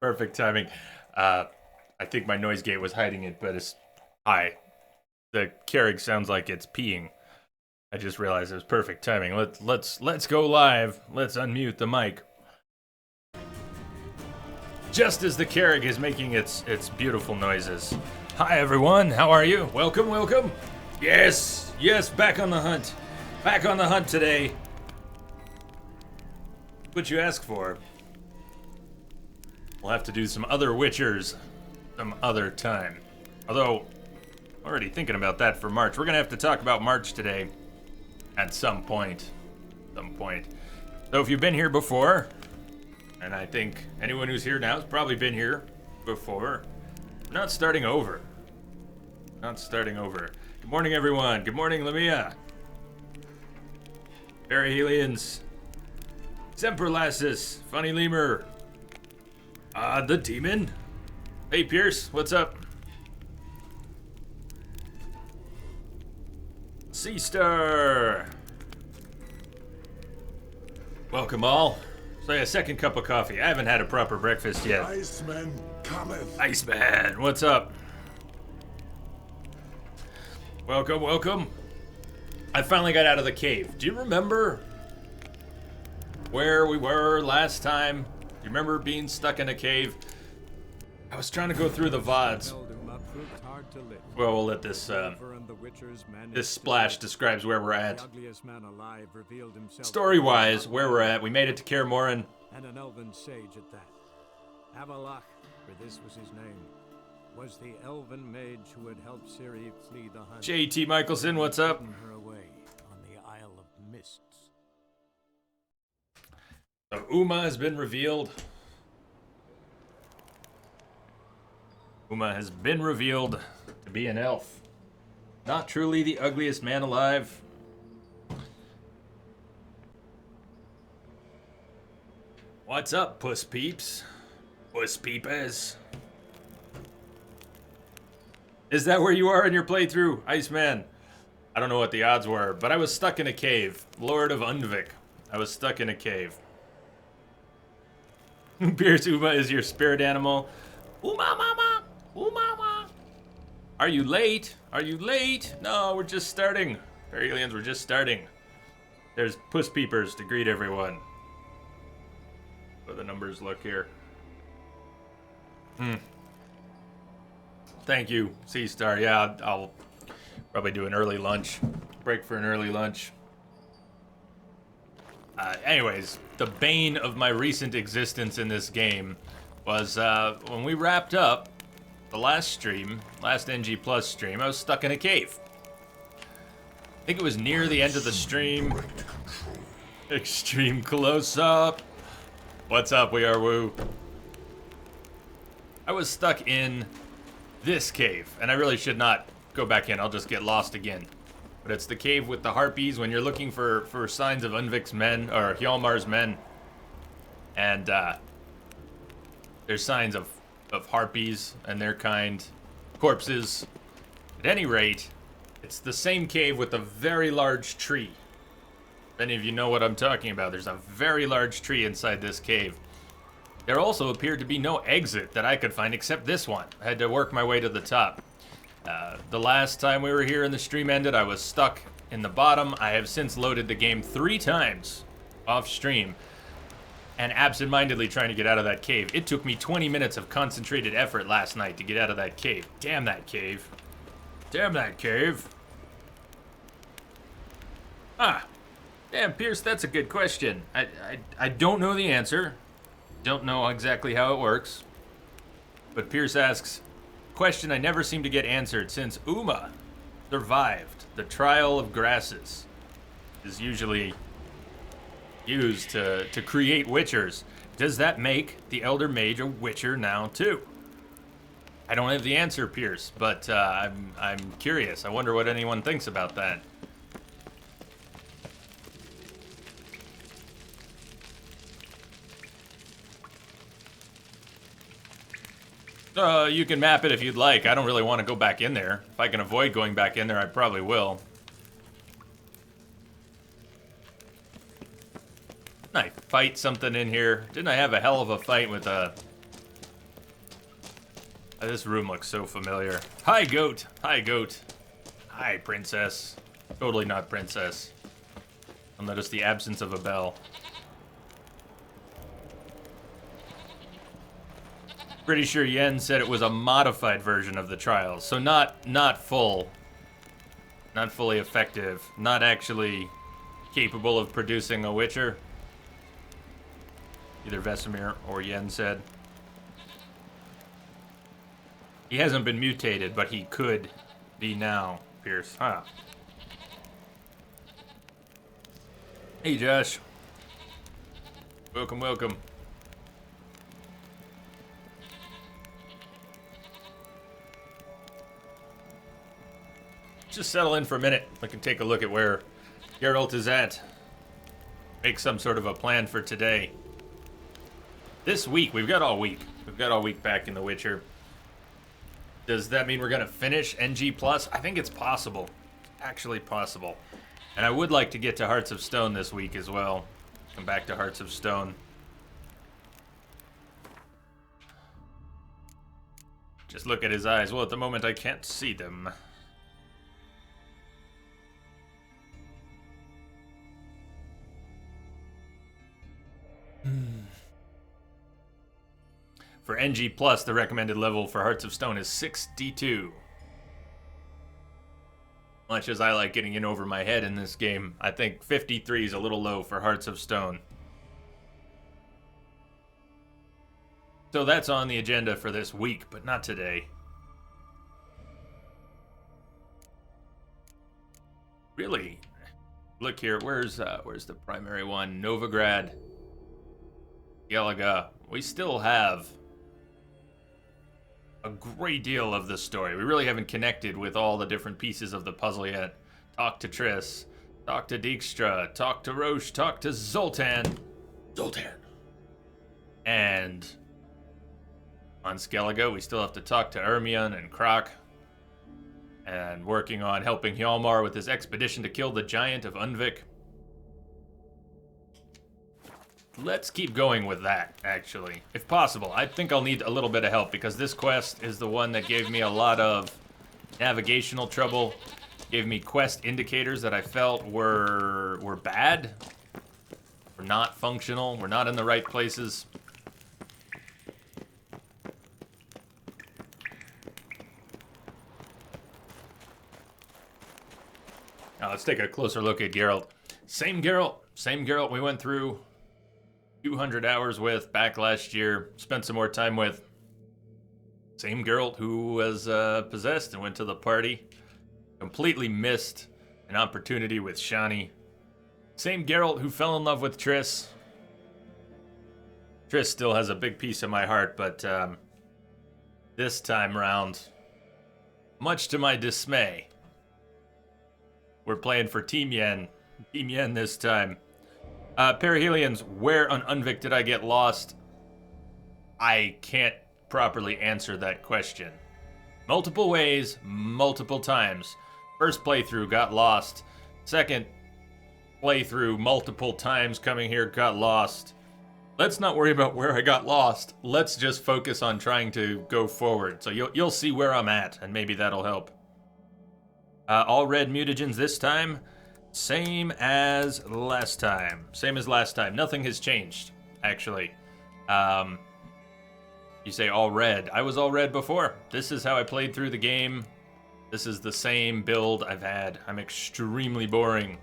Perfect timing. I think my noise gate was hiding it, but it's hi. The Keurig sounds like it's peeing. I just realized it was perfect timing. Let's go live. Let's unmute the mic. Just as the Keurig is making its beautiful noises. Hi everyone, how are you? Welcome, welcome. Yes, back on the hunt. Back on the hunt today. What you ask for? We'll have to do some other Witchers some other time. Although, already thinking about that for March. We're gonna have to talk about March today at some point. So if you've been here before, and I think anyone who's here now has probably been here before, we're not starting over. Good morning, everyone. Good morning, Lamia. Perihelians. Semperlassus. Funny Lemur. The Demon. Hey, Pierce. What's up? Sea-Star. Welcome all. Say a second cup of coffee. I haven't had a proper breakfast yet. Iceman cometh. Iceman, what's up? Welcome. I finally got out of the cave. Do you remember where we were last time? Do you remember being stuck in a cave? I was trying to go through the VODs. Well, we'll let this splash describes where we're at. Story-wise, where we're at, we made it to Kaer Morhen. And an elven sage at that. Avalach, for this was his name, was the elven mage who had helped Ciri flee the hunt. JT Michelson, what's up? Her away on the Isle of Mists. So Uma has been revealed. Uma has been revealed to be an elf. Not truly the ugliest man alive. What's up, puss peeps? Puss peepers. Is that where you are in your playthrough, Iceman? I don't know what the odds were, but I was stuck in a cave. Lord of Undvik. I was stuck in a cave. Pierce Uma is your spirit animal. Uma mama! Uma mama! Are you late? Are you late? No, we're just starting. Aliens, we're just starting. There's puss peepers to greet everyone. What the numbers look here. Thank you, Sea-Star. Yeah, I'll probably do an early lunch. Break for an early lunch. Anyways, the bane of my recent existence in this game was when we wrapped up the last stream, last NG Plus stream, I was stuck in a cave. I think it was near the end of the stream. Extreme close-up. What's up, We Are Woo? I was stuck in this cave, and I really should not go back in. I'll just get lost again. But it's the cave with the harpies when you're looking for signs of Unvik's men, or Hjalmar's men. And there's signs of harpies and their kind, corpses. At any rate, it's the same cave with a very large tree. If any of you know what I'm talking about, there's a very large tree inside this cave. There also appeared to be no exit that I could find except this one. I had to work my way to the top. The last time we were here and the stream ended, I was stuck in the bottom. I have since loaded the game 3 times off stream and absentmindedly trying to get out of that cave. It took me 20 minutes of concentrated effort last night to get out of that cave. Damn that cave. Damn that cave. Damn, Pierce, that's a good question. I don't know the answer. Don't know exactly how it works. But Pierce asks, question I never seem to get answered since Uma survived the trial of grasses is usually used to create witchers. Does that make the Elder Mage a witcher now too? I don't have the answer, Pierce, but I'm curious. I wonder what anyone thinks about that. You can map it if you'd like. I don't really want to go back in there. If I can avoid going back in there, I probably will. Didn't I fight something in here? Didn't I have a hell of a fight with a This room looks so familiar. Hi, goat. Hi, goat. Hi, princess. Totally not princess. I'll notice the absence of a bell. Pretty sure Yen said it was a modified version of the trials, so not full, not fully effective, not actually capable of producing a Witcher. Either Vesemir or Yen said. He hasn't been mutated, but he could be now, Pierce. Huh. Hey, Josh. Welcome, welcome. Just settle in for a minute. I can take a look at where Geralt is at. Make some sort of a plan for today. This week, we've got all week. We've got all week back in The Witcher. Does that mean we're gonna finish NG+? I think it's possible. Actually possible. And I would like to get to Hearts of Stone this week as well. Come back to Hearts of Stone. Just look at his eyes. Well, at the moment I can't see them. For NG+, the recommended level for Hearts of Stone is 62. Much as I like getting in over my head in this game, I think 53 is a little low for Hearts of Stone. So that's on the agenda for this week, but not today. Really? Look here, where's the primary one? Novigrad. Galaga. We still have a great deal of the story. We really haven't connected with all the different pieces of the puzzle yet. Talk to Triss, talk to Dijkstra, talk to Roche, talk to Zoltan. And on Skellige, we still have to talk to Ermion and Krak. And working on helping Hjalmar with his expedition to kill the giant of Unvik. Let's keep going with that, actually. If possible. I think I'll need a little bit of help because this quest is the one that gave me a lot of navigational trouble. Gave me quest indicators that I felt were bad. Were not functional. Were not in the right places. Now let's take a closer look at Geralt. Same Geralt we went through 200 hours with back last year, spent some more time with. Same Geralt who was possessed and went to the party. Completely missed an opportunity with Shani. Same Geralt who fell in love with Triss. Triss still has a big piece of my heart, but this time round, much to my dismay, we're playing for Team Yen. Team Yen this time. Perihelions, where on Unvik did I get lost? I can't properly answer that question. Multiple ways, multiple times. First playthrough, got lost. Second playthrough, multiple times coming here, got lost. Let's not worry about where I got lost. Let's just focus on trying to go forward. So you'll see where I'm at, and maybe that'll help. All red mutagens this time. Same as last time. Nothing has changed, actually. You say all red. I was all red before. This is how I played through the game. This is the same build I've had. I'm extremely boring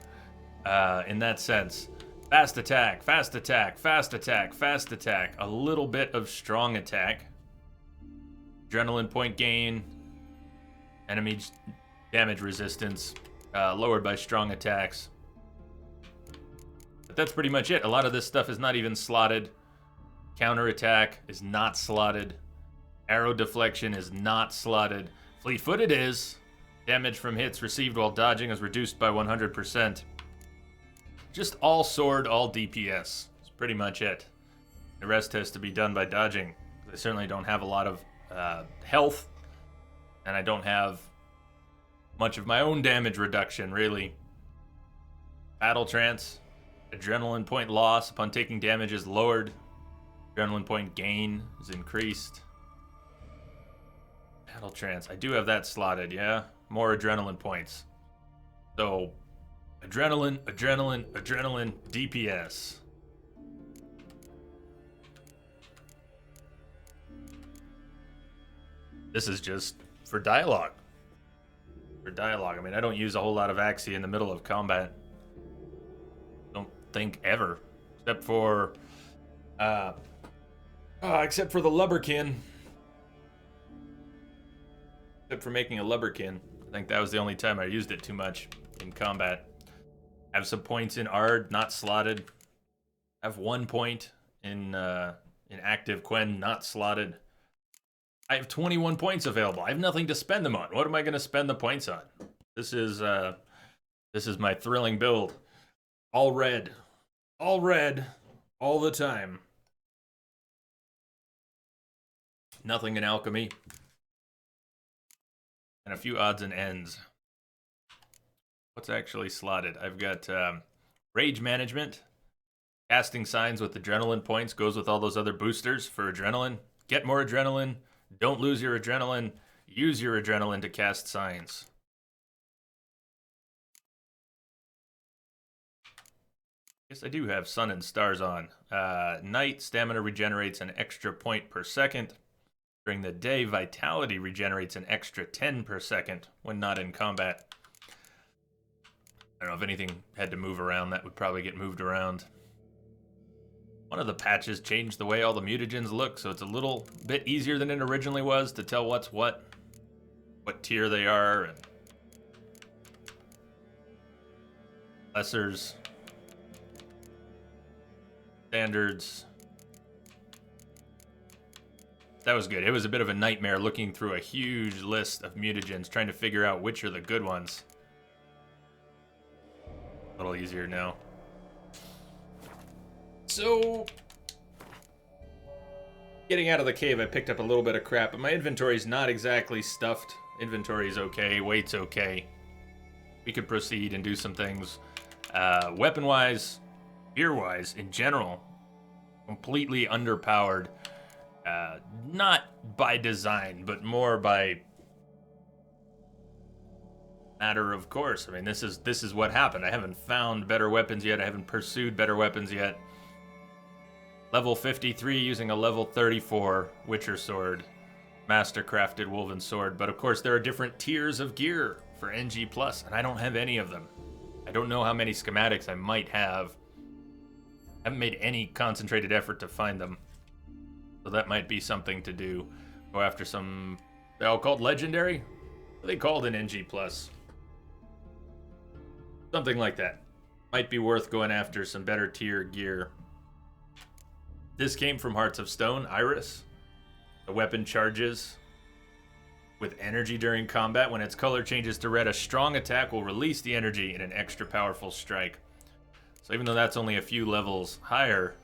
in that sense. Fast attack, fast attack, fast attack, fast attack. A little bit of strong attack. Adrenaline point gain. Enemy damage resistance. Lowered by strong attacks. But that's pretty much it. A lot of this stuff is not even slotted. Counterattack is not slotted. Arrow deflection is not slotted. Fleet-footed is. Damage from hits received while dodging is reduced by 100%. Just all sword, all DPS. That's pretty much it. The rest has to be done by dodging. I certainly don't have a lot of health. And I don't have much of my own damage reduction, really. Battle trance. Adrenaline point loss upon taking damage is lowered. Adrenaline point gain is increased. Battle trance. I do have that slotted, yeah? More adrenaline points. So, adrenaline, DPS. This is just for dialogue. For dialogue. I mean, I don't use a whole lot of Axii in the middle of combat. Don't think ever. Except for the lubberkin. Except for making a lubberkin. I think that was the only time I used it too much in combat. I have some points in Ard, not slotted. I have 1 point in active Quen, not slotted. I have 21 points available. I have nothing to spend them on. What am I going to spend the points on? This is my thrilling build. All red, all the time. Nothing in alchemy. And a few odds and ends. What's actually slotted? I've got Rage Management. Casting Signs with adrenaline points goes with all those other boosters for adrenaline. Get more adrenaline. Don't lose your adrenaline. Use your adrenaline to cast signs. Guess I do have Sun and Stars on. Night, stamina regenerates an extra point per second. During the day, Vitality regenerates an extra 10 per second when not in combat. I don't know if anything had to move around, that would probably get moved around. One of the patches changed the way all the mutagens look, so it's a little bit easier than it originally was to tell what's what tier they are, and lessers, standards. That was good. It was a bit of a nightmare looking through a huge list of mutagens, trying to figure out which are the good ones. A little easier now. So, getting out of the cave, I picked up a little bit of crap, but my inventory's not exactly stuffed. Inventory's okay, weight's okay. We could proceed and do some things. Weapon-wise, gear-wise, in general, completely underpowered. Not by design, but more by matter of course. I mean, this is what happened. I haven't found better weapons yet. I haven't pursued better weapons yet. Level 53 using a level 34 Witcher sword. Mastercrafted woven sword. But of course there are different tiers of gear for NG+, and I don't have any of them. I don't know how many schematics I might have. I haven't made any concentrated effort to find them. So that might be something to do. Go after some... They're all called legendary? What are they called in NG+? Something like that. Might be worth going after some better tier gear. This came from Hearts of Stone, Iris. The weapon charges with energy during combat. When its color changes to red, a strong attack will release the energy in an extra powerful strike. So even though that's only a few levels higher,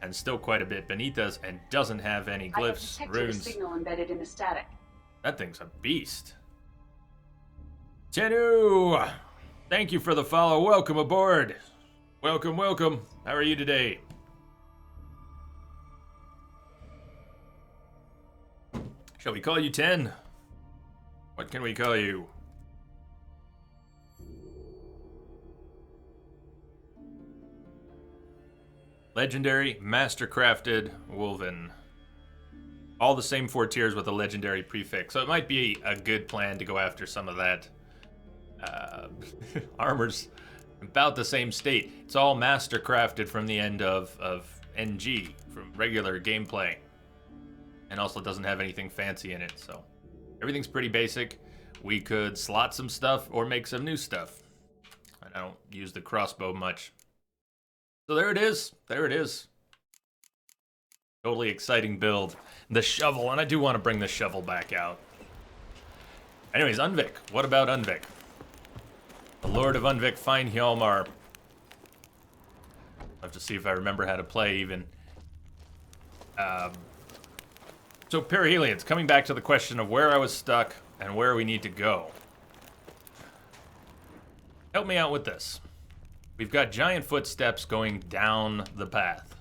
and still quite a bit beneath us, and doesn't have any glyphs, runes. Signal embedded in the static. That thing's a beast. Tenu! Thank you for the follow. Welcome aboard. Welcome, welcome. How are you today? Shall we call you 10? What can we call you? Legendary, Mastercrafted, Woven. All the same 4 tiers with a legendary prefix. So it might be a good plan to go after some of that. Armor's about the same state. It's all Mastercrafted from the end of NG, from regular gameplay. And also doesn't have anything fancy in it, so everything's pretty basic. We could slot some stuff or make some new stuff. I don't use the crossbow much. So there it is. There it is. Totally exciting build. The shovel, and I do want to bring the shovel back out. Anyways, Unvik. What about Unvik? The Lord of Unvik, Fine Hjalmar. I'll have to see if I remember how to play even. So Perihelions, coming back to the question of where I was stuck and where we need to go. Help me out with this. We've got giant footsteps going down the path.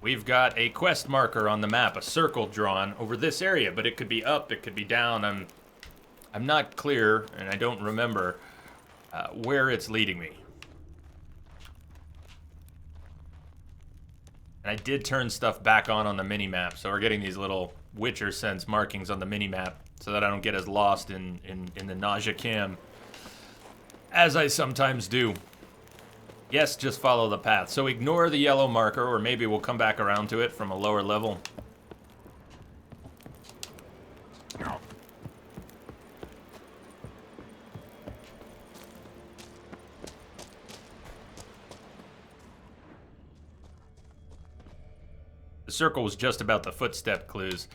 we've got a quest marker on the map, a circle drawn over this area, but it could be up, it could be down. I'm not clear, and I don't remember where it's leading me. And I did turn stuff back on the mini-map, so we're getting these little Witcher sense markings on the mini-map so that I don't get as lost in the nausea cam as I sometimes do. Yes, just follow the path. So ignore the yellow marker, or maybe we'll come back around to it from a lower level. The circle was just about the footstep clues.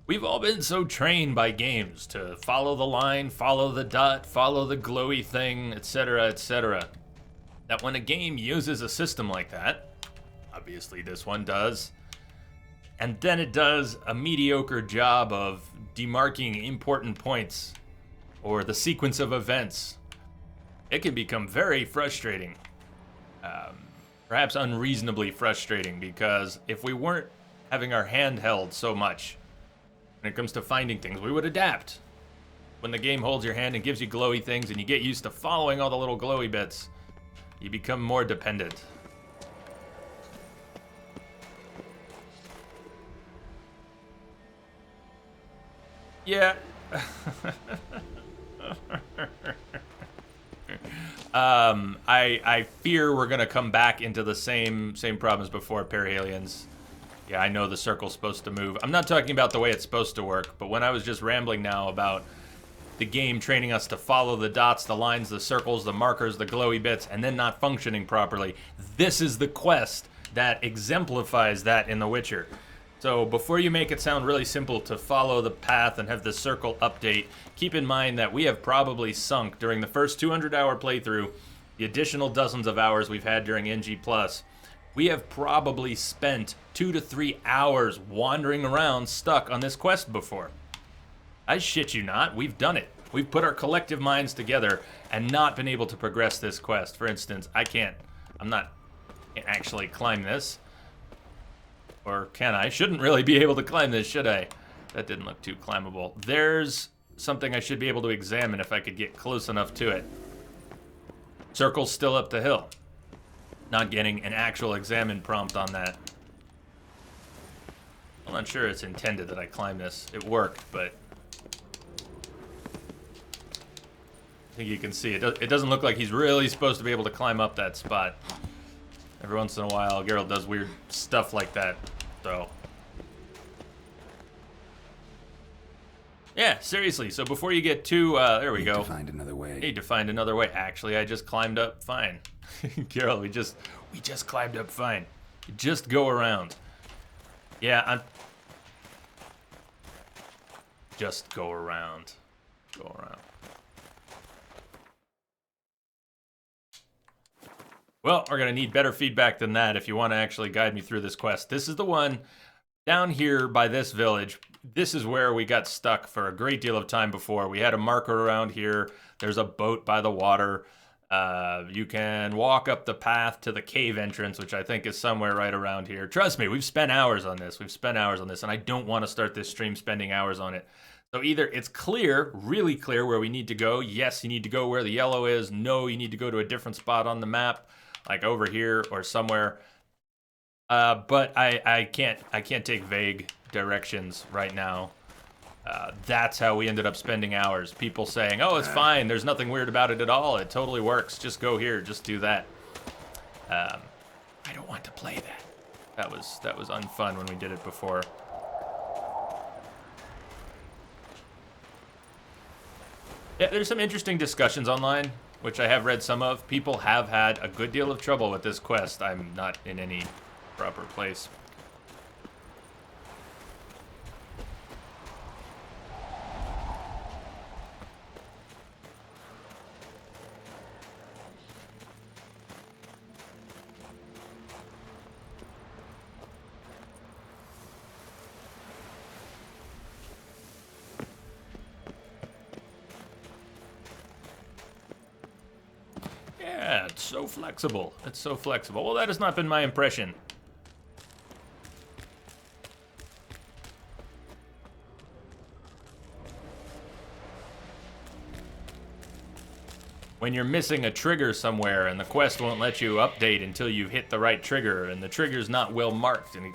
We've all been so trained by games to follow the line, follow the dot, follow the glowy thing, etc., that when a game uses a system like that, obviously this one does, and then it does a mediocre job of demarking important points or the sequence of events, it can become very frustrating. Perhaps unreasonably frustrating, because if we weren't having our hand held so much when it comes to finding things, we would adapt. When the game holds your hand and gives you glowy things and you get used to following all the little glowy bits, you become more dependent. Yeah. I fear we're gonna come back into the same problems before, Perihelions. Yeah, I know the circle's supposed to move. I'm not talking about the way it's supposed to work, but when I was just rambling now about the game training us to follow the dots, the lines, the circles, the markers, the glowy bits, and then not functioning properly, this is the quest that exemplifies that in The Witcher. So before you make it sound really simple to follow the path and have the circle update, keep in mind that we have probably sunk during the first 200-hour playthrough, the additional dozens of hours we've had during NG+, we have probably spent 2 to 3 hours wandering around stuck on this quest before. I shit you not, we've done it. We've put our collective minds together and not been able to progress this quest. For instance, I can't actually climb this. Or can I? Shouldn't really be able to climb this, should I? That didn't look too climbable. There's something I should be able to examine if I could get close enough to it. Circle's still up the hill. Not getting an actual examine prompt on that. I'm not sure it's intended that I climb this. It worked, but I think you can see it doesn't look like he's really supposed to be able to climb up that spot. Every once in a while, Geralt does weird stuff like that, so. Yeah, seriously, so before you get too, there we go. Need to find another way. Need to find another way. Actually, I just climbed up fine. Geralt, we just climbed up fine. Just go around. Yeah, just go around. Go around. Well, we're going to need better feedback than that if you want to actually guide me through this quest. This is the one down here by this village. This is where we got stuck for a great deal of time before. We had a marker around here. There's a boat by the water. You can walk up the path to the cave entrance, which I think is somewhere right around here. Trust me, we've spent hours on this. And I don't want to start this stream spending hours on it. So either it's clear, really clear where we need to go. Yes, you need to go where the yellow is. No, you need to go to a different spot on the map, like over here or somewhere. But I can't take vague directions right now. That's how we ended up spending hours. People saying, "Oh, it's fine. There's nothing weird about it at all. It totally works. Just go here. Just do that." I don't want to play that. That was unfun when we did it before. Yeah, there's some interesting discussions online, which I have read some of. People have had a good deal of trouble with this quest. I'm not in any proper place. Yeah, it's so flexible. It's so flexible. Well, that has not been my impression. when you're missing a trigger somewhere and the quest won't let you update until you've hit the right trigger and the trigger's not well marked. And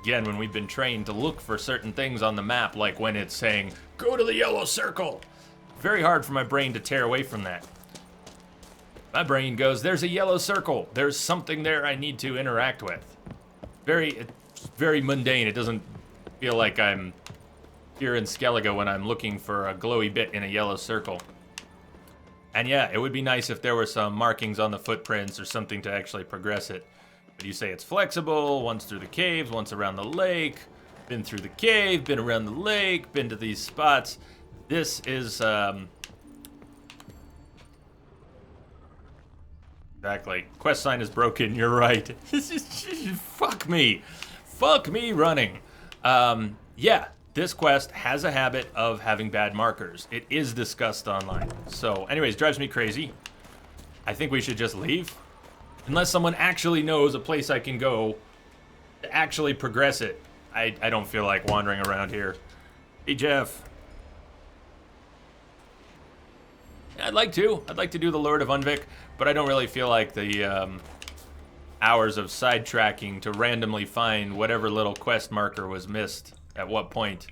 again, when we've been trained to look for certain things on the map, like when it's saying, go to the yellow circle. Very hard for my brain to tear away from that. My brain goes, there's a yellow circle. There's something there I need to interact with. It's very mundane. It doesn't feel like I'm here in Skellige when I'm looking for a glowy bit in a yellow circle. And yeah, it would be nice if there were some markings on the footprints or something to actually progress it. But you say it's flexible, once through the caves, once around the lake, been through the cave, been around the lake, been to these spots. This is, exactly. Quest sign is broken, you're right. Fuck me. Fuck me running. Yeah. This quest has a habit of having bad markers. It is discussed online. So, anyways, drives me crazy. I think we should just leave. Unless someone actually knows a place I can go to actually progress it. I don't feel like wandering around here. Hey, Jeff. I'd like to. I'd like to do the Lord of Unvik, but I don't really feel like the hours of sidetracking to randomly find whatever little quest marker was missed at what point,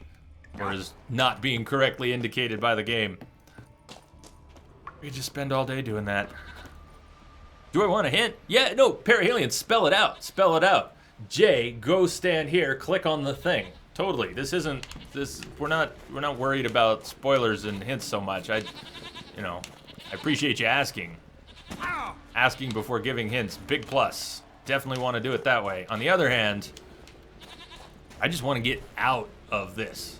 or is not being correctly indicated by the game. We could just spend all day doing that. Do I want a hint? Yeah, no, Perihelion, spell it out. Spell it out. Jay, go stand here, click on the thing. Totally. We're not worried about spoilers and hints so much. I appreciate you asking. Asking before giving hints, big plus. Definitely want to do it that way. On the other hand, I just want to get out of this.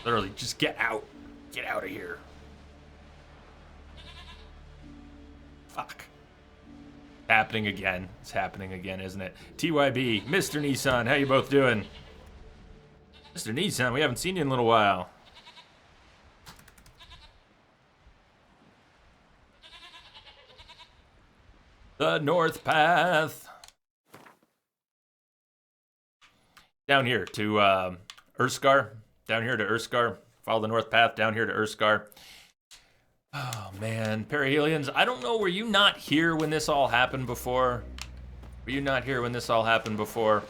Literally, just get out. Get out of here. Fuck. Happening again. It's happening again, isn't it? TYB, Mr. Nissan, how you both doing? Mr. Nissan, we haven't seen you in a little while. The North Path. Down here to Urskar. Down here to Urskar. Follow the North Path down here to Urskar. Oh, man. Perihelions, I don't know. Were you not here when this all happened before? Were you not here when this all happened before?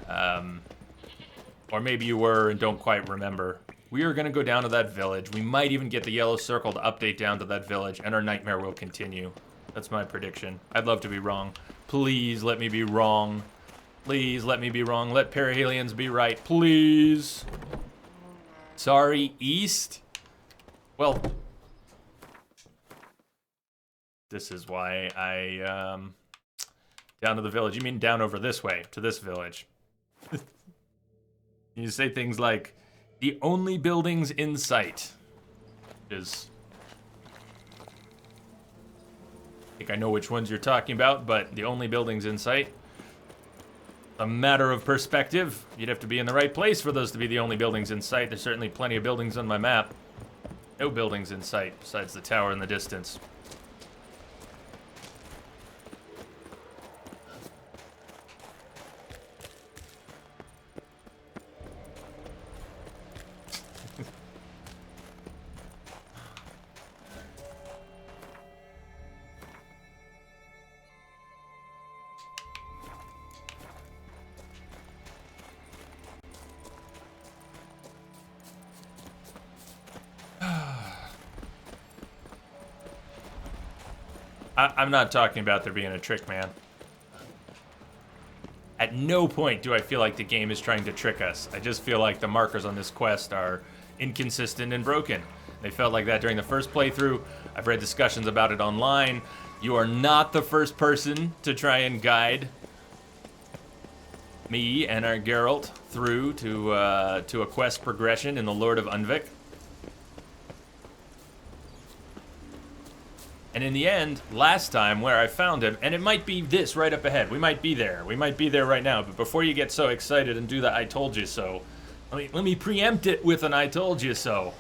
Or maybe you were and don't quite remember. We are going to go down to that village. We might even get the yellow circle to update down to that village, and our nightmare will continue. That's my prediction. I'd love to be wrong. Please let me be wrong. Please let me be wrong. Let Perihelions be right. Please. Sorry, east? Well, this is why I, down to the village. You mean down over this way, to this village. You say things like, the only buildings in sight is... I think I know which ones you're talking about, but the only buildings in sight. A matter of perspective. You'd have to be in the right place for those to be the only buildings in sight. There's certainly plenty of buildings on my map. No buildings in sight besides the tower in the distance. I'm not talking about there being a trick, man. At no point do I feel like the game is trying to trick us. I just feel like the markers on this quest are inconsistent and broken. They felt like that during the first playthrough. I've read discussions about it online. You are not the first person to try and guide me and our Geralt through to a quest progression in the Lord of Unvik. And in the end, last time where I found him, and it might be this right up ahead. We might be there. We might be there right now. But before you get so excited and do the I told you so, let me preempt it with an I told you so.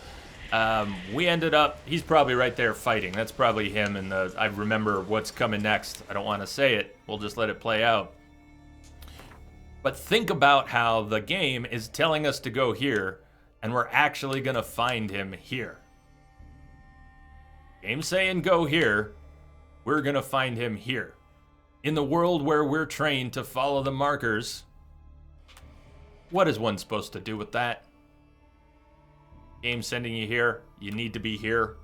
We ended up, he's probably right there fighting. That's probably him and I remember what's coming next. I don't want to say it. We'll just let it play out. But think about how the game is telling us to go here, and we're actually going to find him here. Game's saying go here. We're gonna find him here. In the world where we're trained to follow the markers, what is one supposed to do with that? Game's sending you here. You need to be here.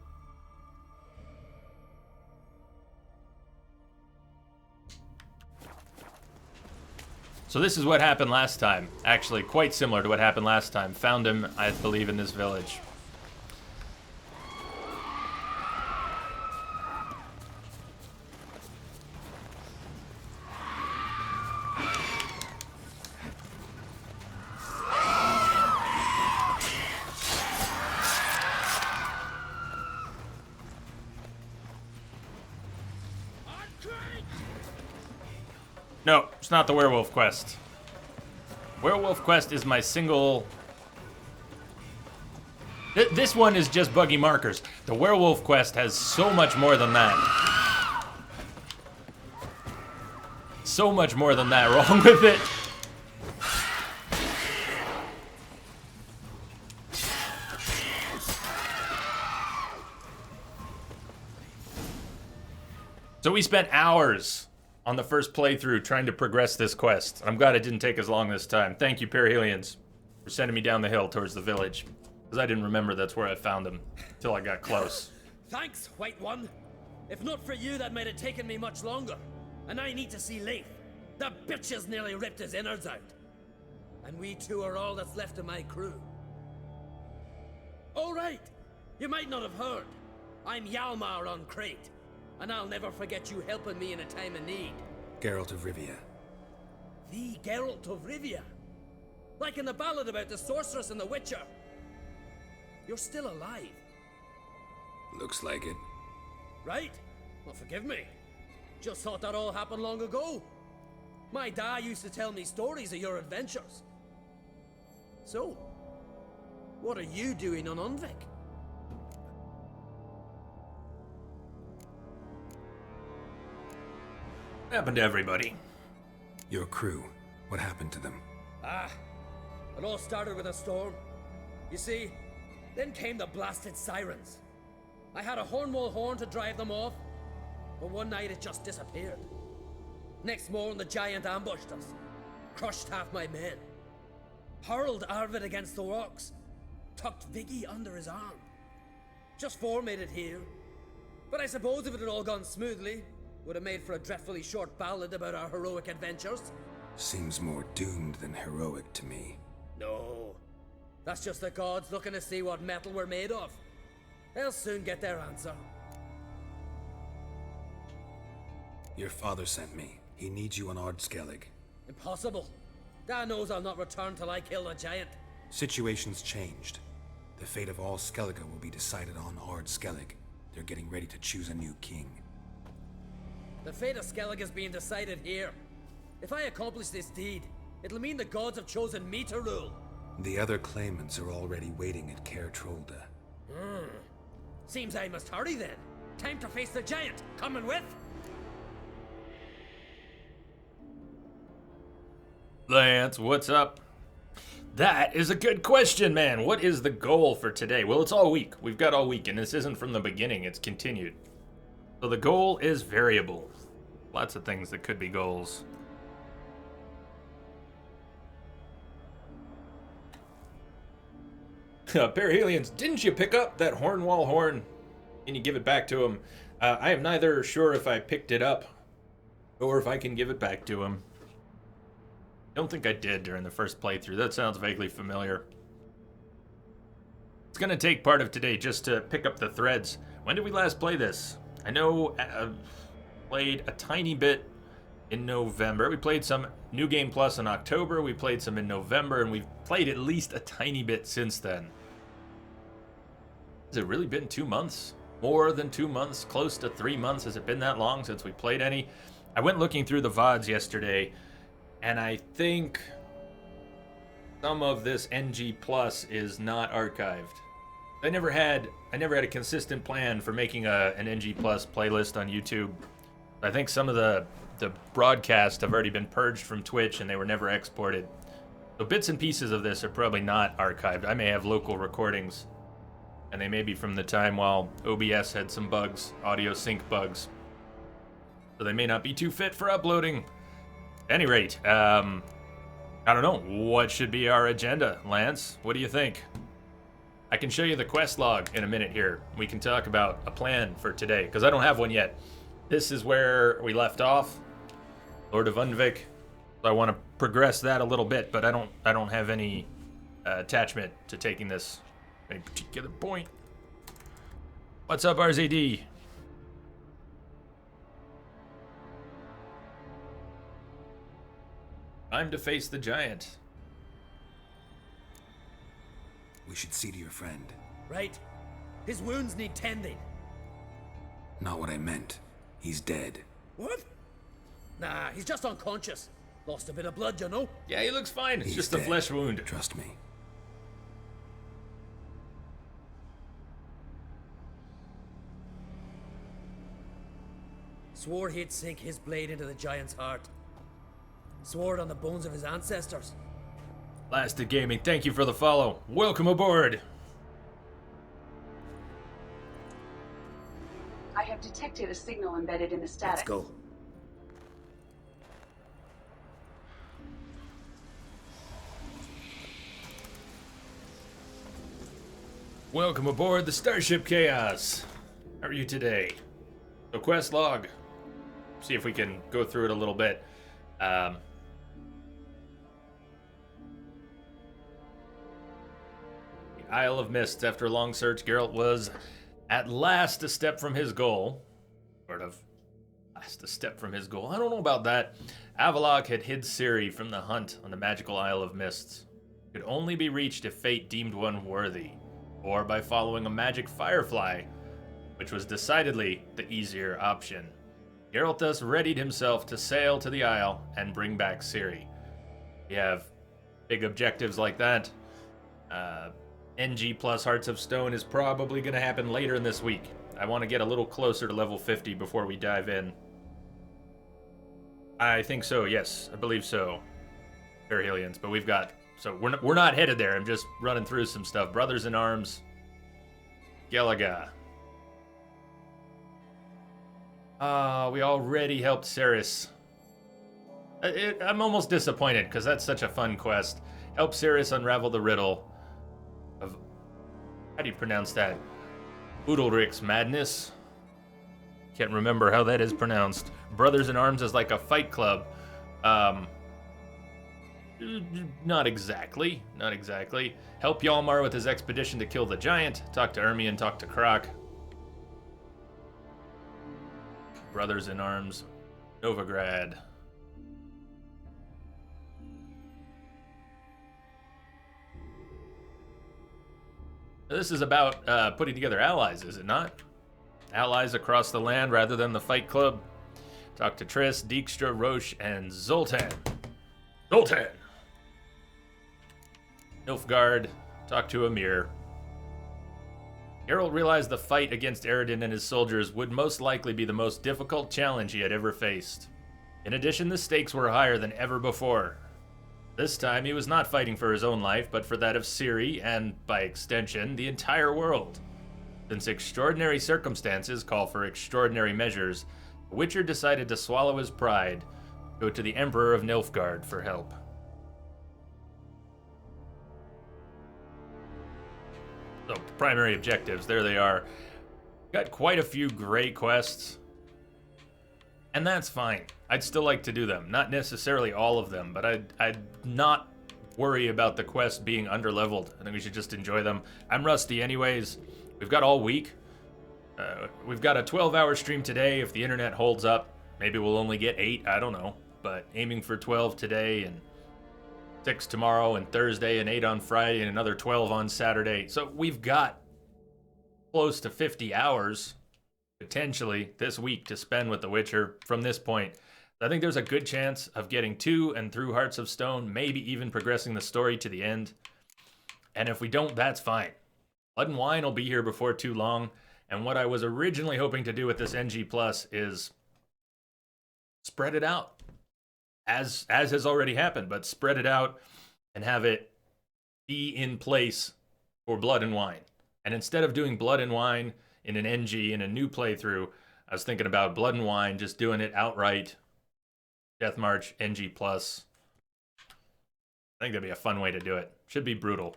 So this is what happened last time. Actually, quite similar to what happened last time. Found him, I believe, in this village. No, it's not the werewolf quest. Werewolf quest is my single... This one is just buggy markers. The werewolf quest has so much more than that. So much more than that wrong with it. So we spent hours on the first playthrough trying to progress this quest. I'm glad it didn't take as long this time. Thank you, Perihelions, for sending me down the hill towards the village. Because I didn't remember that's where I found him until I got close. Thanks, White One. If not for you, that might have taken me much longer. And I need to see Leif. The bitch has nearly ripped his innards out. And we two are all that's left of my crew. All right. You might not have heard. I'm Hjalmar on Crate. And I'll never forget you helping me in a time of need. Geralt of Rivia. The Geralt of Rivia. Like in the ballad about the sorceress and the witcher. You're still alive. Looks like it. Right? Well, forgive me. Just thought that all happened long ago. My dad used to tell me stories of your adventures. So, what are you doing on Unvik? Happened to everybody. Your crew. What happened to them? It all started with a storm. You see, then came the blasted sirens. I had a Hornwall horn to drive them off, but one night it just disappeared. Next morning the giant ambushed us, crushed half my men, hurled Arvid against the rocks, tucked Viggy under his arm. Just four made it here, but I suppose if it had all gone smoothly, would have made for a dreadfully short ballad about our heroic adventures. Seems more doomed than heroic to me. No, that's just the gods looking to see what metal we're made of. They'll soon get their answer. Your father sent me. He needs you on Ardskellig. Impossible. Dad knows I'll not return till I kill the giant. Situation's changed. The fate of all Skellige will be decided on Ardskellig. They're getting ready to choose a new king. The fate of Skellig is being decided here. If I accomplish this deed, it'll mean the gods have chosen me to rule. The other claimants are already waiting at Caer Trolda. Seems I must hurry then. Time to face the giant. Coming with? Lance, what's up? That is a good question, man. What is the goal for today? Well, it's all week. We've got all week, and this isn't from the beginning. It's continued. So the goal is variable. Lots of things that could be goals. Perihelions, didn't you pick up that Hornwall horn? Can you give it back to him? I am neither sure if I picked it up or if I can give it back to him. Don't think I did during the first playthrough. That sounds vaguely familiar. It's going to take part of today just to pick up the threads. When did we last play this? I know I played a tiny bit in November. We played some New Game Plus in October. We played some in November, and we've played at least a tiny bit since then. Has it really been 2 months? More than 2 months? Close to 3 months? Has it been that long since we played any? I went looking through the VODs yesterday, and I think some of this NG Plus is not archived. I never had a consistent plan for making an NG Plus playlist on YouTube. I think some of the broadcasts have already been purged from Twitch and they were never exported. So bits and pieces of this are probably not archived. I may have local recordings And they may be from the time while OBS had some bugs, audio sync bugs. So they may not be too fit for uploading. At any rate, I don't know. What should be our agenda, Lance? What do you think? I can show you the quest log in a minute here. We can talk about a plan for today, because I don't have one yet. This is where we left off. Lord of Unvik. So I want to progress that a little bit, but I don't have any attachment to taking this at any particular point. What's up, RZD? Time to face the giant. We should see to your friend. Right. His wounds need tending. Not what I meant. He's dead. What? Nah, he's just unconscious. Lost a bit of blood, you know? Yeah, he looks fine. It's He's just a dead. flesh wound. Trust me. Swore he'd sink his blade into the giant's heart. Swore it on the bones of his ancestors. Blasted Gaming, thank you for the follow. Welcome aboard. I have detected a signal embedded in the static. Let's go. Welcome aboard the Starship Chaos. How are you today? So quest log. See if we can go through it a little bit. The Isle of Mists. After a long search, Geralt was at last a step from his goal. Sort of. Last a step from his goal. I don't know about that. Avalok had hid Ciri from the hunt on the magical Isle of Mists. It could only be reached if fate deemed one worthy, or by following a magic firefly, which was decidedly the easier option. Geralt thus readied himself to sail to the Isle and bring back Ciri. We have big objectives like that. NG plus Hearts of Stone is probably going to happen later in this week. I want to get a little closer to level 50 before we dive in. I think so, yes. I believe so. Perihelions, but we've got... So we're not headed there. I'm just running through some stuff. Brothers in Arms. Galaga. We already helped Ceres. I'm almost disappointed, because that's such a fun quest. Help Ceres unravel the riddle of... How do you pronounce that? Udalric's madness? Can't remember how that is pronounced. Brothers in Arms is like a fight club. Not exactly. Not exactly. Help Hjalmar with his expedition to kill the giant. Talk to Ermion, talk to Croc. Brothers in Arms. Novigrad. This is about putting together allies, is it not? Allies across the land rather than the fight club. Talk to Triss, Dijkstra, Roche, and Zoltan. Zoltan! Nilfgaard, talk to Emir. Geralt realized the fight against Eredin and his soldiers would most likely be the most difficult challenge he had ever faced. In addition, the stakes were higher than ever before. This time, he was not fighting for his own life, but for that of Ciri and, by extension, the entire world. Since extraordinary circumstances call for extraordinary measures, the Witcher decided to swallow his pride, go to the Emperor of Nilfgaard for help. So, primary objectives, there they are. Got quite a few great quests. And that's fine. I'd still like to do them. Not necessarily all of them, but I'd not worry about the quests being underleveled. I think we should just enjoy them. I'm rusty anyways. We've got all week. We've got a 12-hour stream today. If the internet holds up, maybe we'll only get 8. I don't know. But aiming for 12 today and 6 tomorrow and Thursday and 8 on Friday and another 12 on Saturday. So we've got close to 50 hours potentially this week to spend with The Witcher from this point. I think there's a good chance of getting to and through Hearts of Stone, maybe even progressing the story to the end. And if we don't, that's fine. Blood and Wine will be here before too long. And what I was originally hoping to do with this NG Plus is spread it out. As has already happened, but spread it out and have it be in place for Blood and Wine. And instead of doing Blood and Wine in an NG in a new playthrough, I was thinking about Blood and Wine, just doing it outright. Death March, NG+. I think that'd be a fun way to do it. Should be brutal.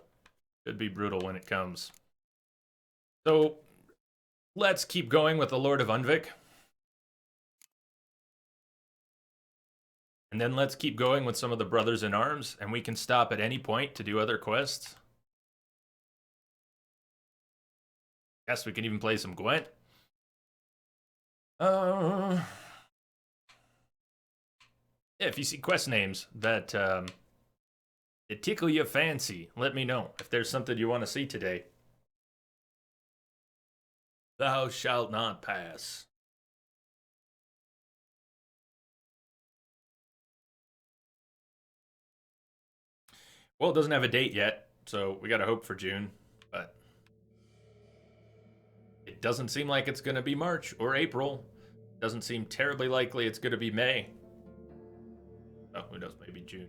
Should be brutal when it comes. So, let's keep going with the Lord of Unvik. And then let's keep going with some of the Brothers in Arms, and we can stop at any point to do other quests. Yes, we can even play some Gwent. Yeah, if you see quest names that that tickle your fancy, let me know if there's something you want to see today. Thou shalt not pass. Well, it doesn't have a date yet, so we gotta hope for June, but it doesn't seem like it's gonna be March or April. Doesn't seem terribly likely it's gonna be May. Oh, who knows, maybe June.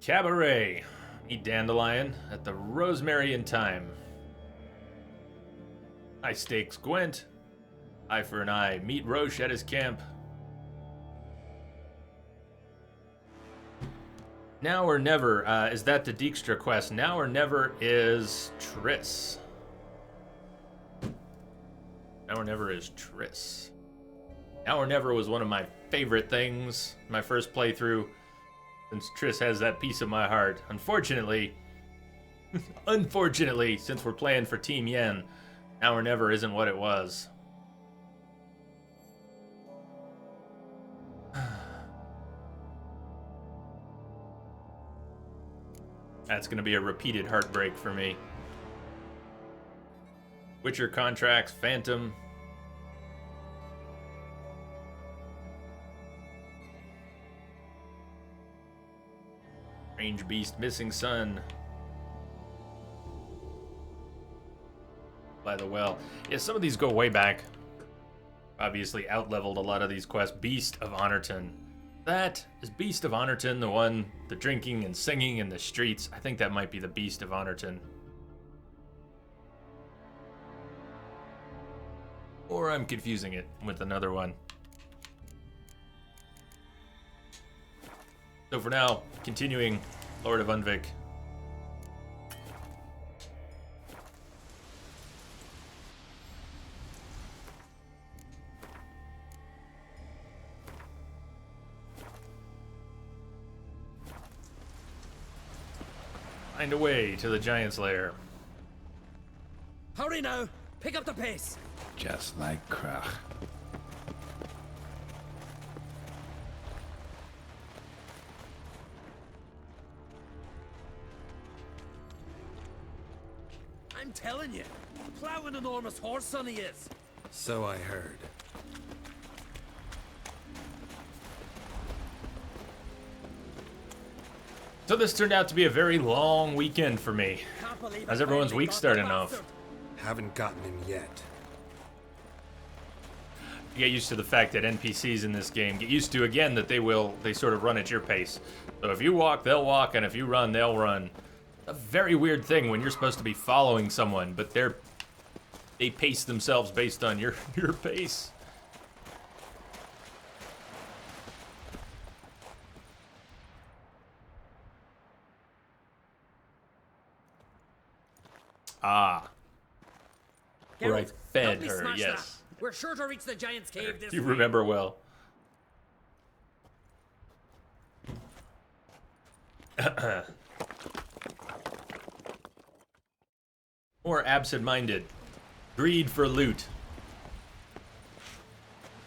Cabaret. Meet Dandelion at the Rosemary in Time. High stakes Gwent. Eye for an eye. Meet Roche at his camp. Now or Never. Is that the Dijkstra quest? Now or Never is Triss. Now or Never is Triss. Now or Never was one of my favorite things my first playthrough, since Triss has that piece of my heart. Unfortunately, since we're playing for Team Yen, Now or Never isn't what it was. That's going to be a repeated heartbreak for me. Witcher contracts, Phantom. Strange Beast, Missing Son. By the Well. Yeah, some of these go way back. Obviously out-leveled a lot of these quests. Beast of Honorton. That is Beast of Honorton, the one, the drinking and singing in the streets. I think that might be the Beast of Honorton. Or I'm confusing it with another one. So for now, continuing Lord of Unvik. Find a way to the Giant's Lair. Hurry now! Pick up the pace! Just like Krach. I'm telling you, plow an enormous horse son he is. So I heard. So this turned out to be a very long weekend for me. Can't believe How's I everyone's finally week got the starting off? bastard. Haven't gotten him yet. You get used to the fact that NPCs in this game get used to, again, that they sort of run at your pace. So if you walk, they'll walk, and if you run, they'll run. A very weird thing when you're supposed to be following someone, but they pace themselves based on your pace. Ah. Where I Geralt, fed help me her, smash yes. that. We're sure to reach the Giant's Cave this You week. remember well. More absent-minded. Greed for loot.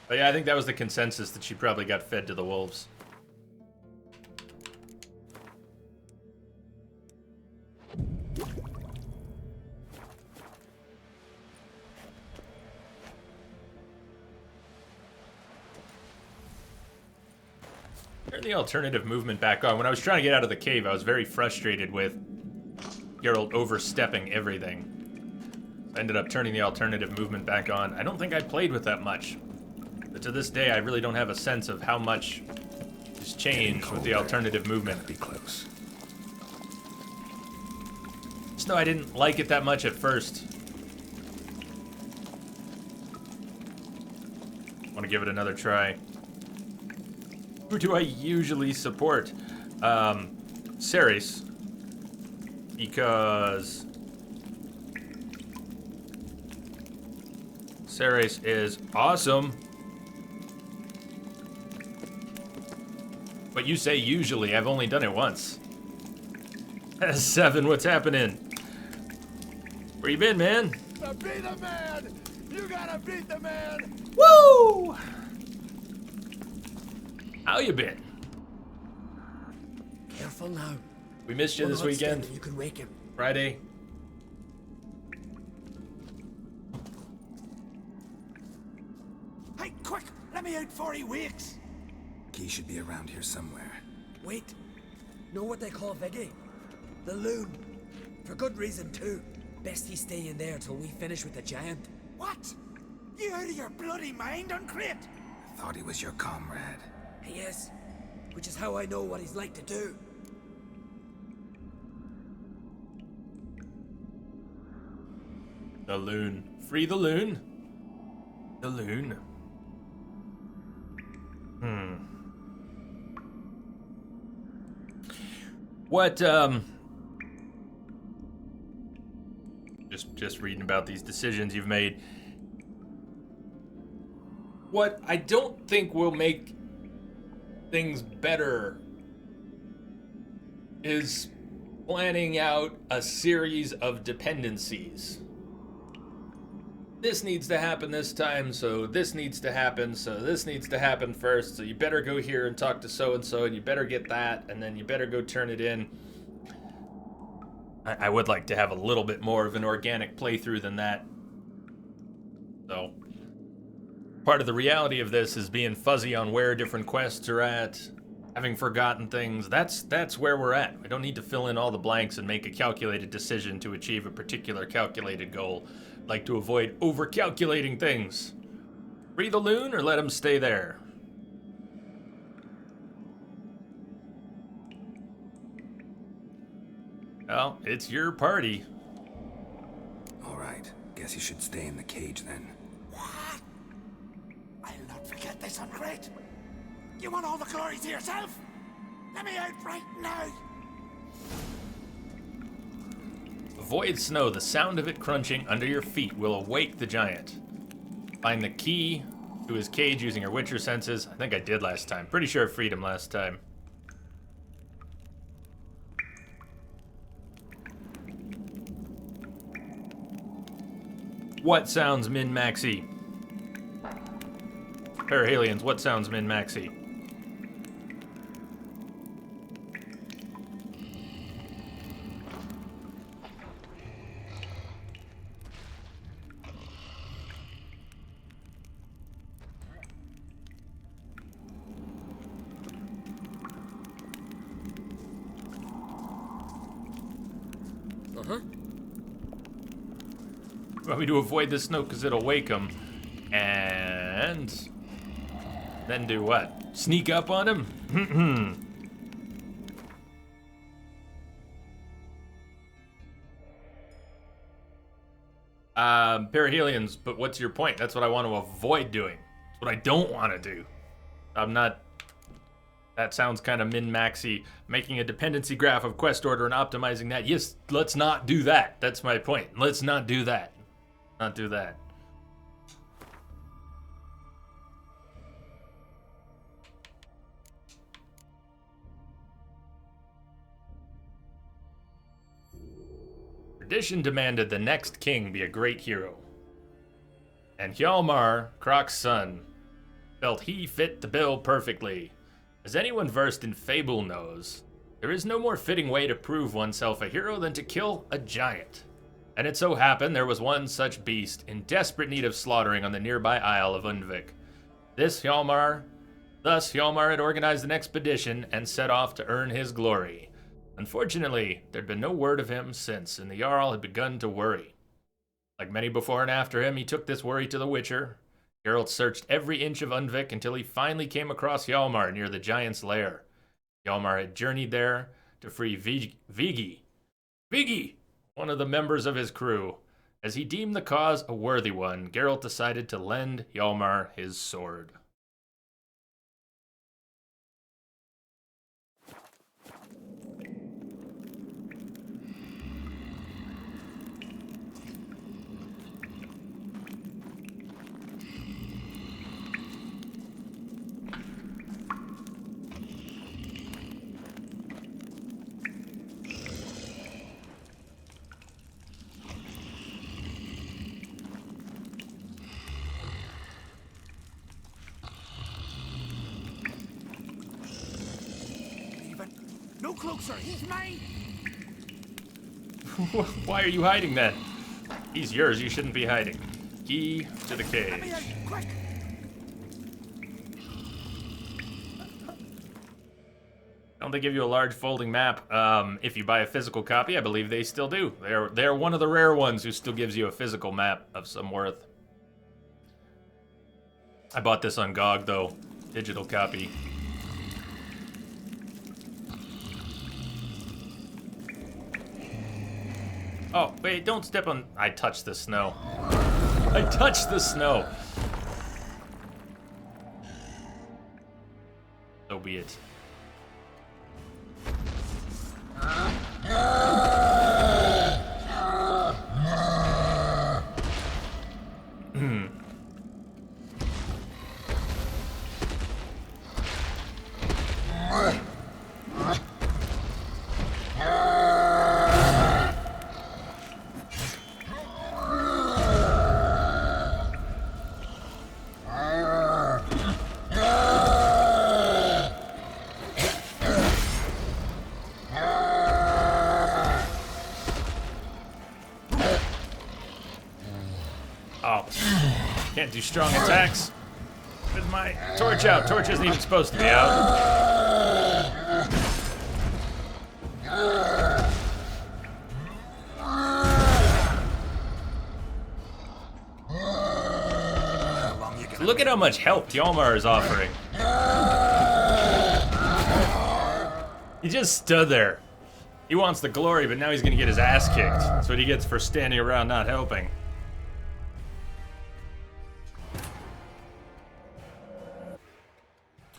But yeah, I think that was the consensus, that she probably got fed to the wolves. Turn the alternative movement back on. When I was trying to get out of the cave, I was very frustrated with Geralt overstepping everything. I ended up turning the alternative movement back on. I don't think I played with that much. But to this day, I really don't have a sense of how much has changed with the alternative movement. Be close. Just though I didn't like it that much at first. Want to give it another try. Who do I usually support? Ceres. Because Ceres is awesome. But you say usually, I've only done it once. 7, what's happening? Where you been, man? Be the man! You gotta beat the man! Woo! How you been? Careful now. We missed you One this hot step weekend. and you can wake him. Friday. Hey, quick! Let me out before he wakes! Key should be around here somewhere. Wait. Know what they call Viggy? The loon. For good reason, too. Best he stay in there till we finish with the giant. What? You out of your bloody mind, Uncrate? I thought he was your comrade. He is. Which is how I know what he's like to do. The loon. Free the loon. The loon. What, Just reading about these decisions you've made. What I don't think will make things better is planning out a series of dependencies. This needs to happen this time, so this needs to happen, so this needs to happen first, so you better go here and talk to so-and-so, and you better get that, and then you better go turn it in. I would like to have a little bit more of an organic playthrough than that. So, part of the reality of this is being fuzzy on where different quests are at, having forgotten things. That's where we're at. We don't need to fill in all the blanks and make a calculated decision to achieve a particular calculated goal. I'd like to avoid over-calculating things. Free the loon or let him stay there? Well, it's your party. All right. Guess you should stay in the cage then. What? I'll not forget this, Uncrate. You want all the glory to yourself? Let me out right now! Avoid snow. The sound of it crunching under your feet will awake the giant. Find the key to his cage using your Witcher senses. I think I did last time. Pretty sure I freed him last time. What sounds min-maxy? Parahelions, what sounds min-maxy? Uh-huh. Want me to avoid the snow because it'll wake him. And then do what? Sneak up on him? Parahelions, but what's your point? That's what I want to avoid doing. That's what I don't want to do. I'm not... That sounds kind of min-maxy. Making a dependency graph of quest order and optimizing that. Yes, let's not do that. That's my point. Let's not do that. Not do that. Tradition demanded the next king be a great hero. And Hjalmar, Krok's son, felt he fit the bill perfectly. As anyone versed in fable knows, there is no more fitting way to prove oneself a hero than to kill a giant. And it so happened there was one such beast in desperate need of slaughtering on the nearby Isle of Undvik. Thus Hjalmar had organized an expedition and set off to earn his glory. Unfortunately, there'd been no word of him since, and the Jarl had begun to worry. Like many before and after him, he took this worry to the Witcher. Geralt searched every inch of Undvik until he finally came across Hjalmar near the giant's lair. Hjalmar had journeyed there to free Vigi. Vigi! one of the members of his crew. As he deemed the cause a worthy one, Geralt decided to lend Hjalmar his sword. No closer, he's mine! Why are you hiding then? He's yours, you shouldn't be hiding. Key to the cage. Let me out, quick! Don't they give you a large folding map? If you buy a physical copy, I believe they still do. They're one of the rare ones who still gives you a physical map of some worth. I bought this on GOG though, digital copy. Oh, wait, don't step on... I touched the snow. I touched the snow. So be it. Can't do strong attacks with my torch out. Torch isn't even supposed to be out. Look at how much help Hjalmar is offering. He just stood there. He wants the glory, but now he's gonna get his ass kicked. That's what he gets for standing around not helping.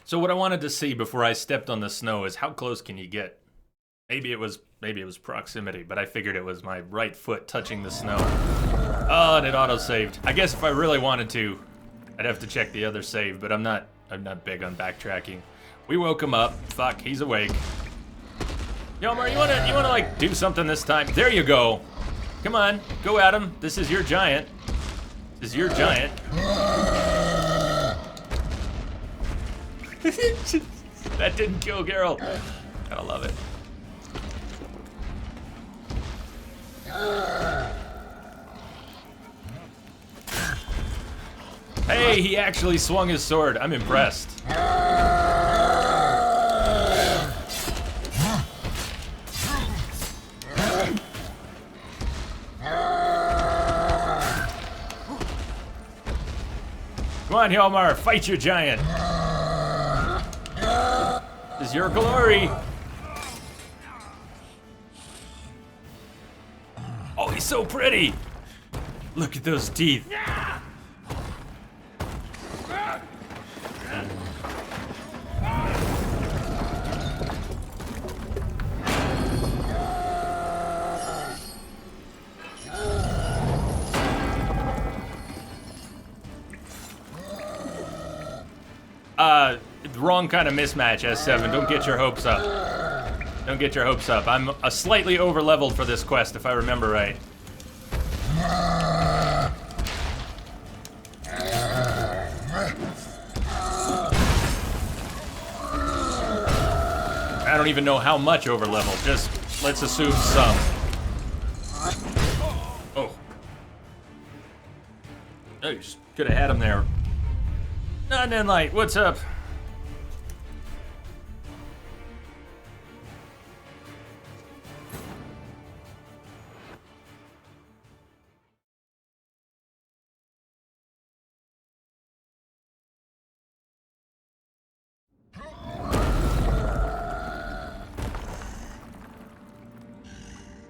So what I wanted to see before I stepped on the snow is how close can you get? Maybe it was proximity, but I figured it was my right foot touching the snow. Oh, and it auto-saved. I guess if I really wanted to, I'd have to check the other save, but I'm not big on backtracking. We woke him up. Fuck, he's awake. Hjalmar, you wanna like do something this time? There you go. Come on, go at him. This is your giant. This is your giant. That didn't kill Geralt. Gotta love it. Hey, he actually swung his sword. I'm impressed. Come on, Hjalmar, fight your giant. This is your glory. Oh, he's so pretty. Look at those teeth. Wrong kind of mismatch, S7. Don't get your hopes up. Don't get your hopes up. I'm slightly over-leveled for this quest, if I remember right. I don't even know how much over-leveled. Just let's assume some. Oh. Oh, you just could have had him there. Not in light. What's up?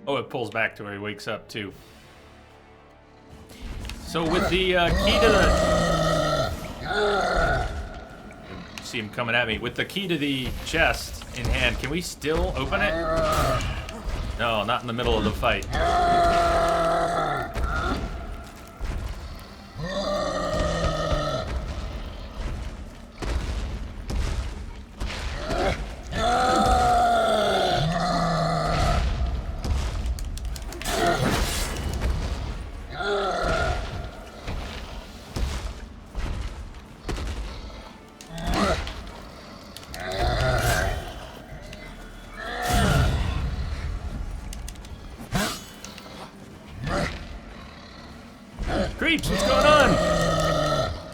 Oh, it pulls back to where he wakes up, too. So with the key to the... See him coming at me. With the key to the chest in hand, can we still open it? No, not in the middle of the fight. Creeps, what's going on?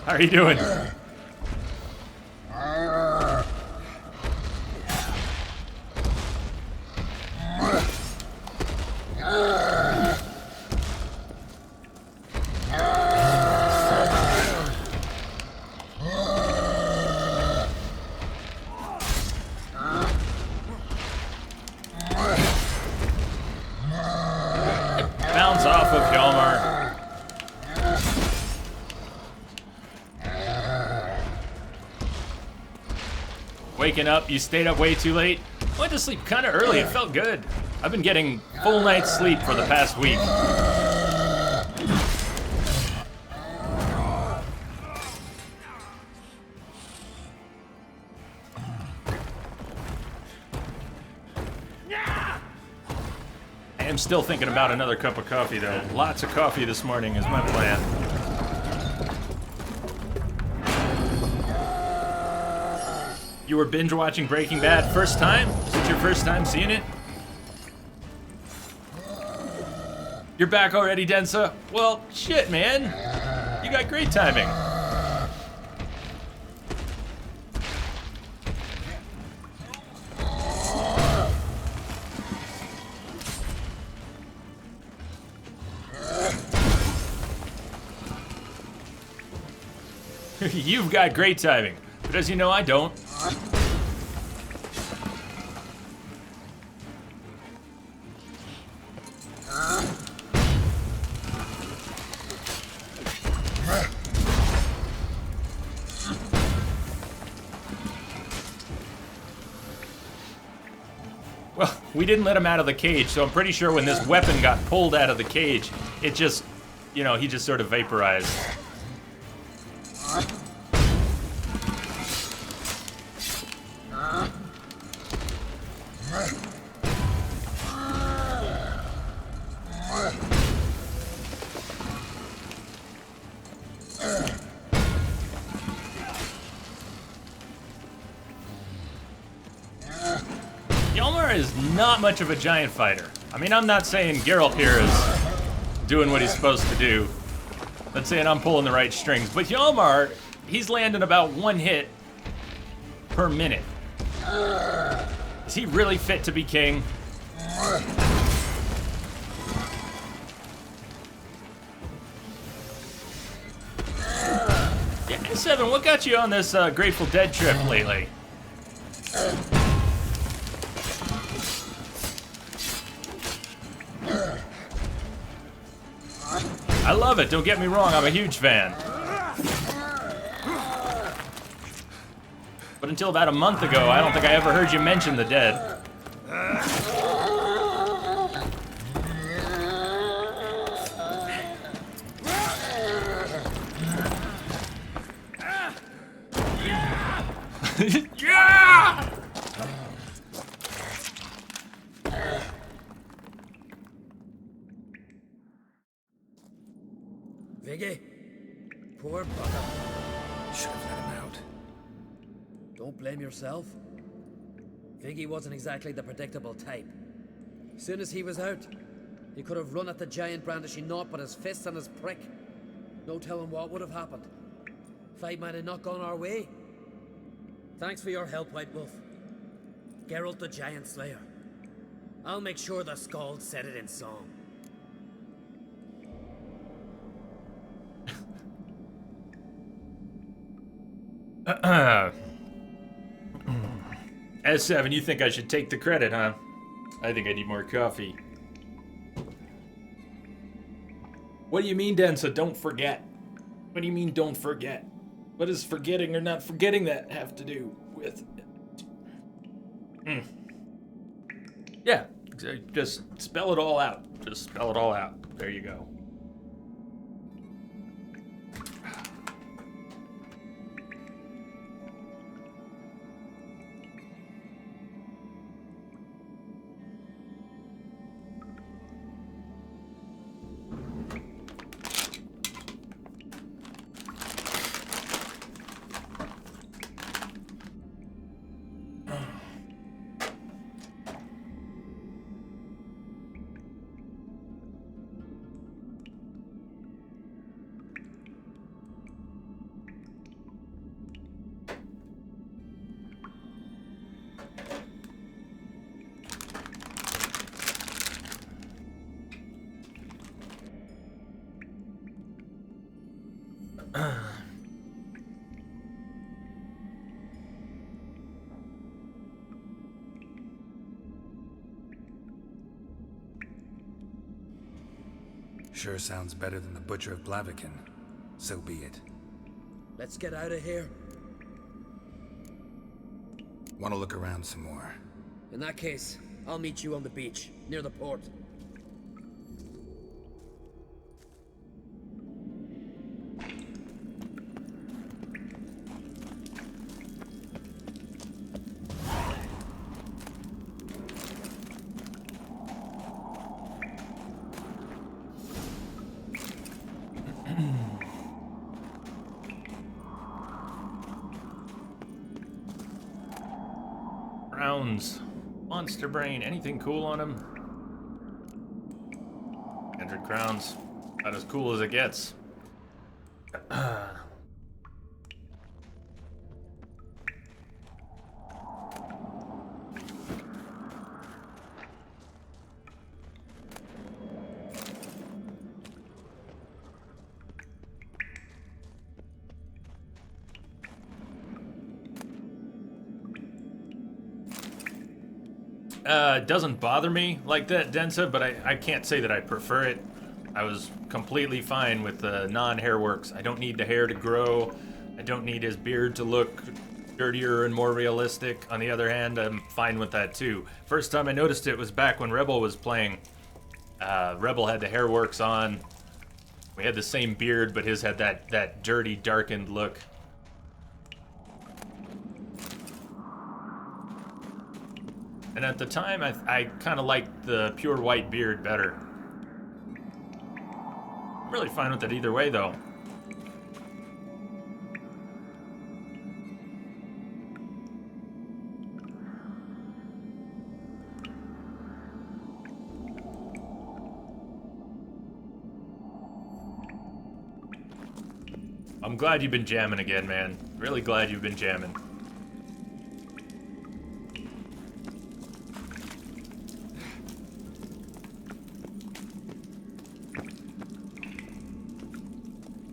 How are you doing? Bounce off of Hjalmar. Waking up, you stayed up way too late. Went to sleep kind of early, it felt good. I've been getting full night's sleep for the past week. I am still thinking about another cup of coffee though. Lots of coffee this morning is my plan. You were binge watching Breaking Bad first time? Is it your first time seeing it? You're back already, Densa? Well, shit, man. You got great timing. You've got great timing, but as you know, I don't. Well, we didn't let him out of the cage, so I'm pretty sure when this weapon got pulled out of the cage, it just, you know, he just sort of vaporized. Hjalmar is not much of a giant fighter. I mean, I'm not saying Geralt here is doing what he's supposed to do. Not saying I'm pulling the right strings, but Hjalmar, he's landing about one hit per minute. Is he really fit to be king? Yeah, Seven, what got you on this Grateful Dead trip lately? I love it, don't get me wrong, I'm a huge fan. But until about a month ago, I don't think I ever heard you mention the dead. Yeah! Viggy, poor bugger. Should have let him out. Don't blame yourself. Viggy wasn't exactly the predictable type. Soon as he was out, he could have run at the giant brandishing naught but his fists and his prick. No telling what would have happened. Fight might have not gone our way. Thanks for your help, White Wolf. Geralt the Giant Slayer. I'll make sure the Skald said it in song. S7, you think I should take the credit, huh? I think I need more coffee. What do you mean, Densa? Don't forget. What do you mean, don't forget? What does forgetting or not forgetting that have to do with it? Yeah, just spell it all out. Just spell it all out. There you go. Sure sounds better than the Butcher of Blaviken. So be it. Let's get out of here. Want to look around some more? In that case, I'll meet you on the beach, near the port. Browns. Monster Brain. Anything cool on him? 100 crowns. About as cool as it gets. It doesn't bother me like that, Densa, but I can't say that I prefer it. I was completely fine with the non-hair works. I don't need the hair to grow. I don't need his beard to look dirtier and more realistic. On the other hand, I'm fine with that too. First time I noticed it was back when Rebel was playing. Rebel had the hair works on. We had the same beard, but his had that dirty, darkened look. And at the time, I kind of liked the pure white beard better. I'm really fine with it either way, though. I'm glad you've been jamming again, man. Really glad you've been jamming.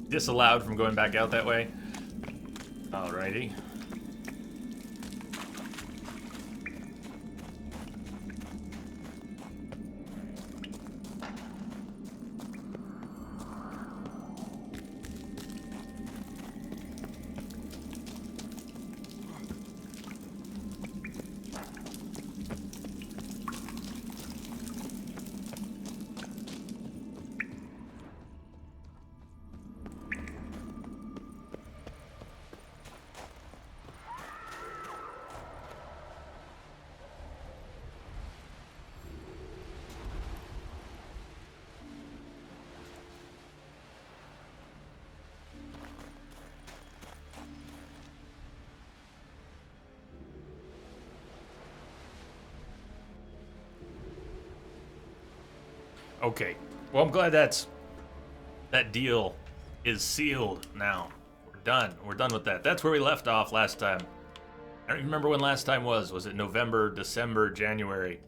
Disallowed from going back out that way. Alrighty. Okay. Well, I'm glad that deal is sealed now. We're done. We're done with that. That's where we left off last time. I don't even remember when last time was. Was it November, December, January?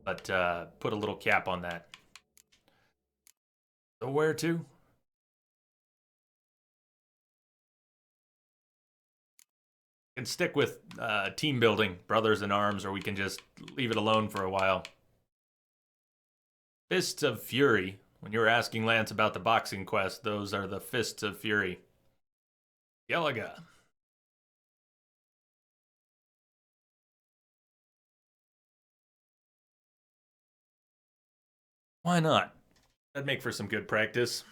But put a little cap on that. So where to? We can stick with team building, brothers in arms, or we can just leave it alone for a while. Fists of Fury. When you were asking Lance about the boxing quest, those are the Fists of Fury. Galaga. Why not? That'd make for some good practice.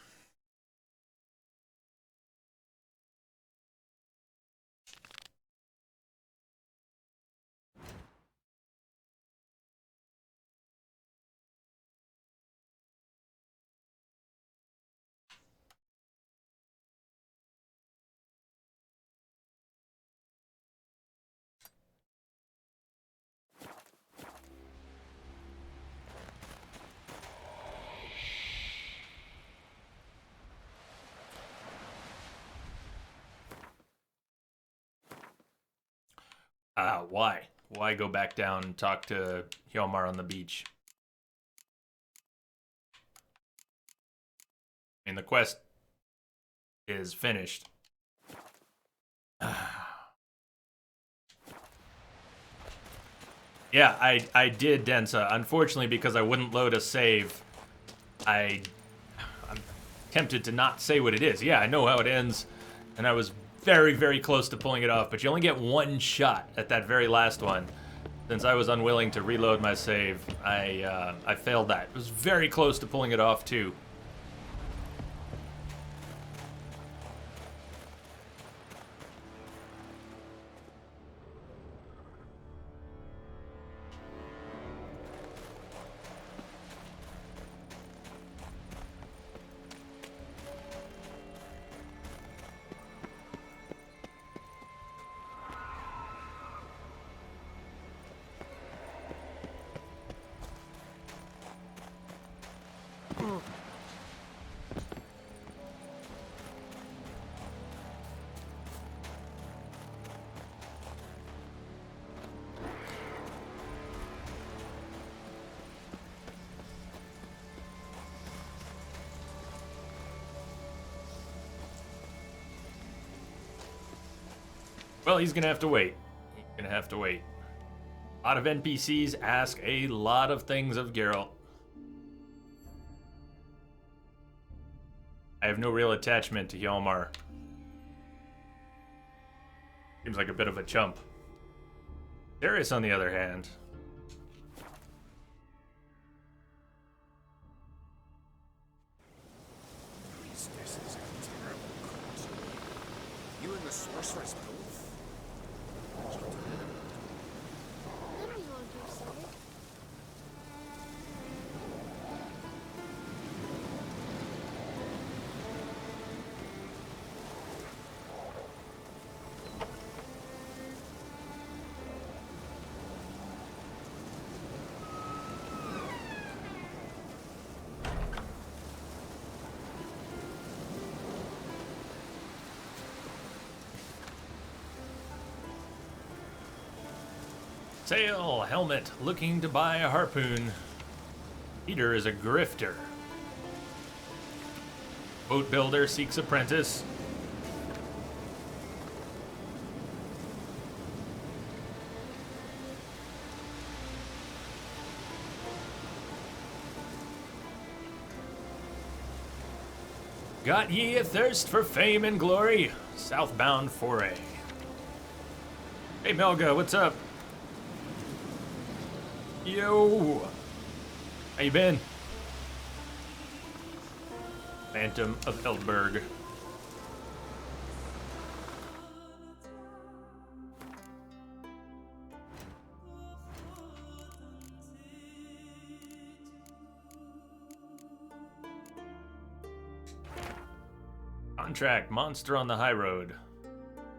Why? Why go back down and talk to Hjalmar on the beach? I mean, the quest is finished. Yeah, I did, Densa. Unfortunately, because I wouldn't load a save, I'm tempted to not say what it is. Yeah, I know how it ends, and I was very, very close to pulling it off, but you only get one shot at that very last one. Since I was unwilling to reload my save, I failed that. It was very close to pulling it off, too. Well, he's gonna have to wait. He's gonna have to wait. A lot of NPCs ask a lot of things of Geralt. I have no real attachment to Hjalmar. Seems like a bit of a chump. Darius, on the other hand. This is a terrible cult. You and the sorceress both? What do you want to do, Cedric? Sail, helmet, looking to buy a harpoon. Peter is a grifter. Boat builder seeks apprentice. Got ye a thirst for fame and glory? Southbound foray. Hey Melga, what's up? Yo! How you been? Phantom of Eldberg. Contract, monster on the high road.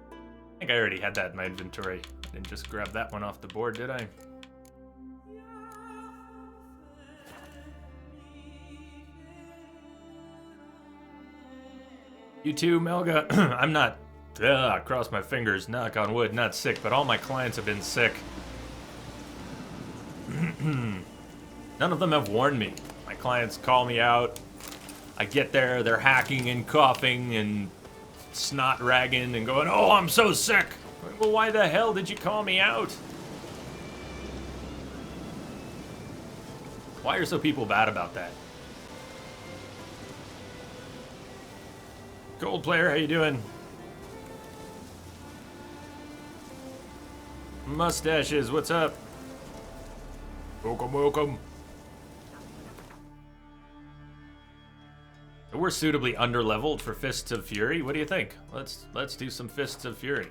I think I already had that in my inventory. I didn't just grab that one off the board, did I? You too, Melga. I'm not, cross my fingers, knock on wood, not sick, but all my clients have been sick. None of them have warned me. My clients call me out. I get there, they're hacking and coughing and snot ragging and going, oh, I'm so sick. Well, why the hell did you call me out? Why are so people bad about that? Gold player, how you doing? Mustaches, what's up? Welcome, welcome. We're suitably underleveled for Fists of Fury. What do you think? Let's do some Fists of Fury.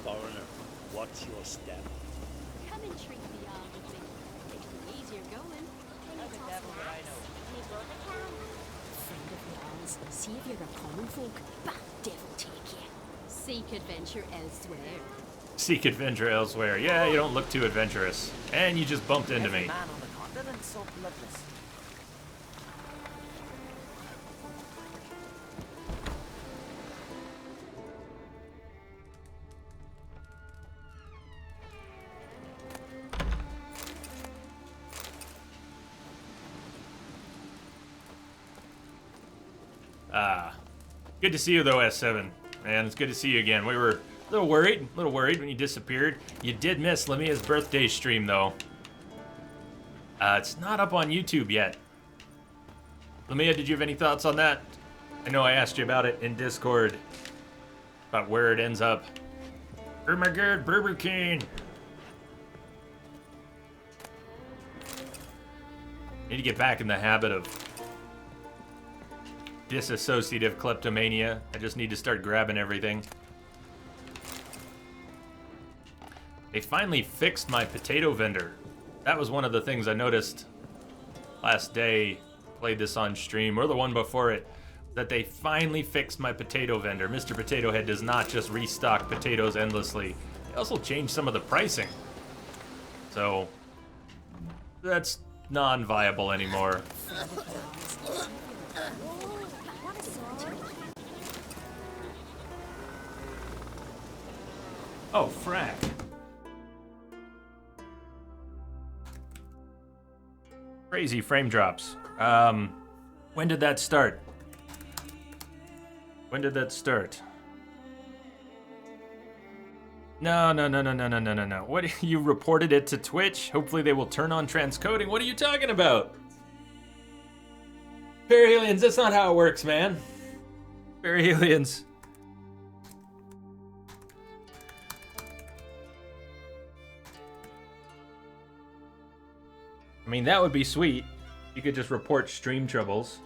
Foreigner, watch your step. Come and treat the yard with me. Makes it easier going. I'm the devil that I know. Any brother can. Friend of yours, see if you're a common folk. Bah, devil take you. Seek adventure elsewhere. Seek adventure elsewhere. Yeah, you don't look too adventurous. And you just bumped into Every me. man on the continent so bloodless. Good to see you though, S7. Man, it's good to see you again. We were a little worried when you disappeared. You did miss Lamia's birthday stream though. It's not up on YouTube yet. Lamia, did you have any thoughts on that? I know I asked you about it in Discord. About where it ends up. Oh my god, Burger King! Need to get back in the habit of disassociative kleptomania. I just need to start grabbing everything. They finally fixed my potato vendor. That was one of the things I noticed last day. Played this on stream, or the one before it, that they finally fixed my potato vendor. Mr. Potato Head does not just restock potatoes endlessly. They also changed some of the pricing. So, that's non-viable anymore. Oh, frack. Crazy frame drops. When did that start? When did that start? No. What, you reported it to Twitch? Hopefully they will turn on transcoding. What are you talking about? Perihelions, that's not how it works, man. Perihelions. I mean, that would be sweet. You could just report stream troubles.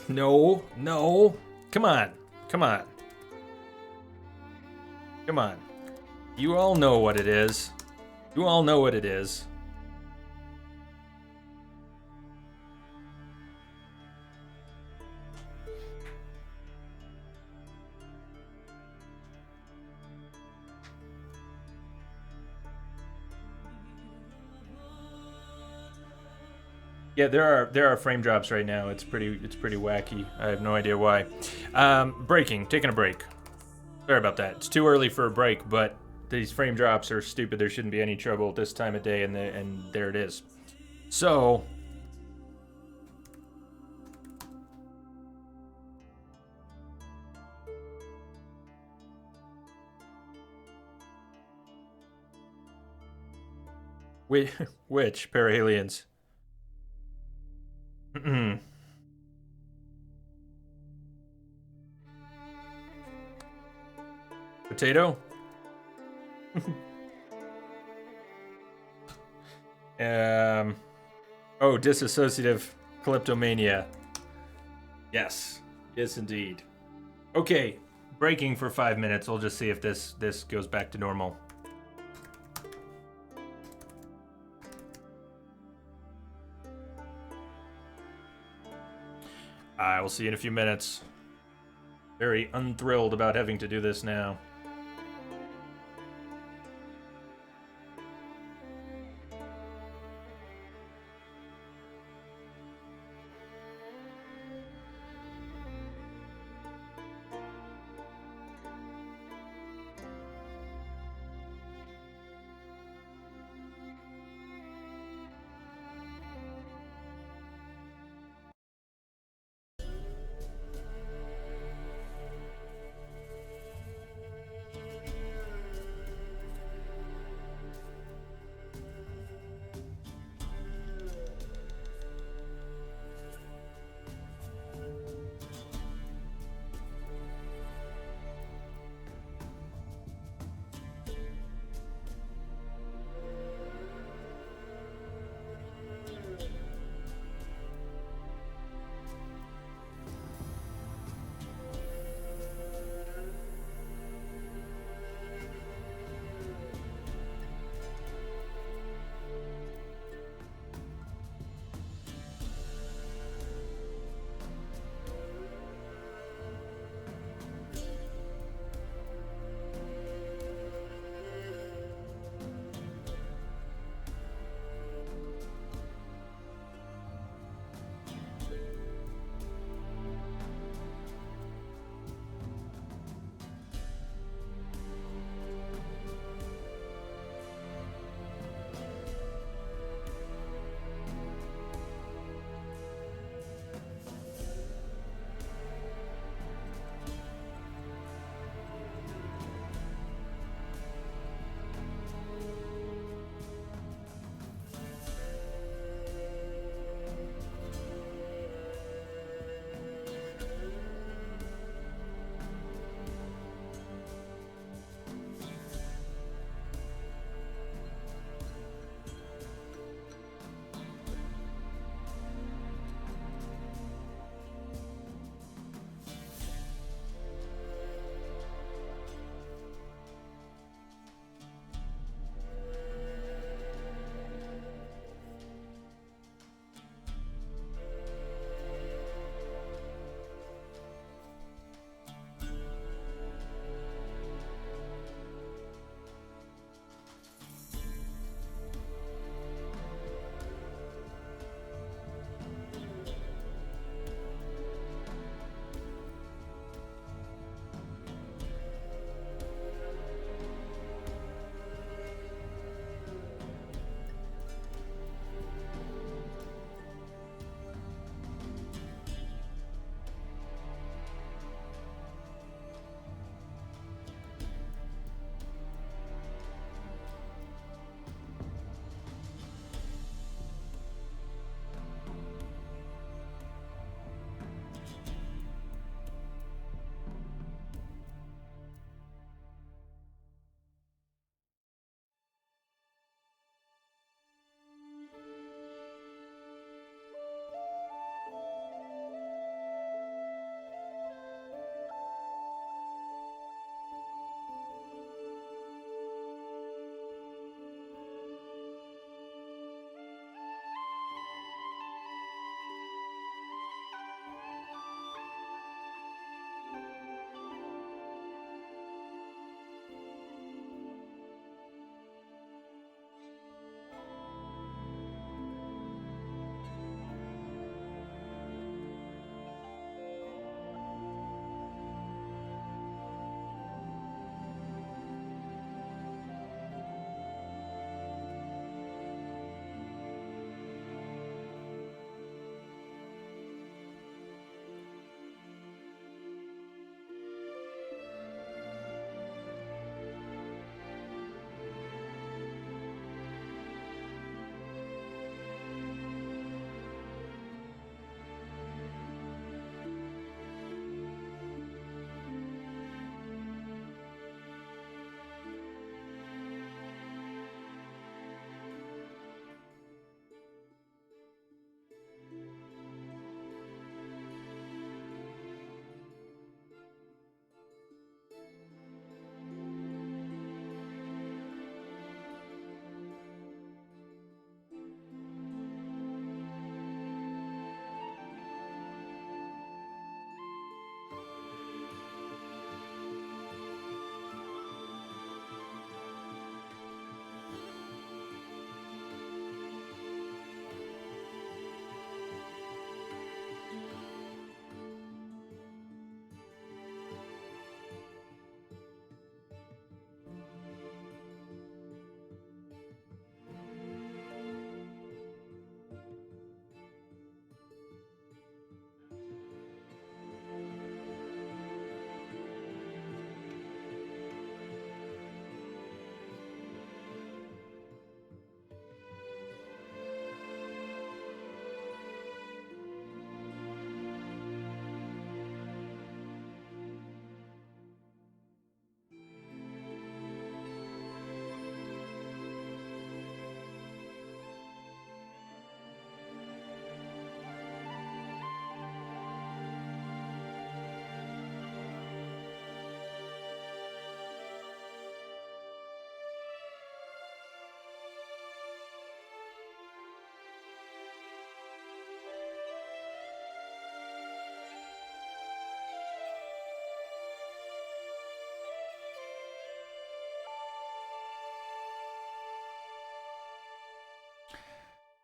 No. Come on. You all know what it is. Yeah, there are frame drops right now. It's pretty wacky. I have no idea why. Taking a break. Sorry about that. It's too early for a break, but these frame drops are stupid. There shouldn't be any trouble at this time of day, and there it is. So, which perihelions? Potato? Oh, disassociative kleptomania. Yes, indeed. Okay, breaking for 5 minutes. We'll just see if this goes back to normal. I will see you in a few minutes. Very unthrilled about having to do this now.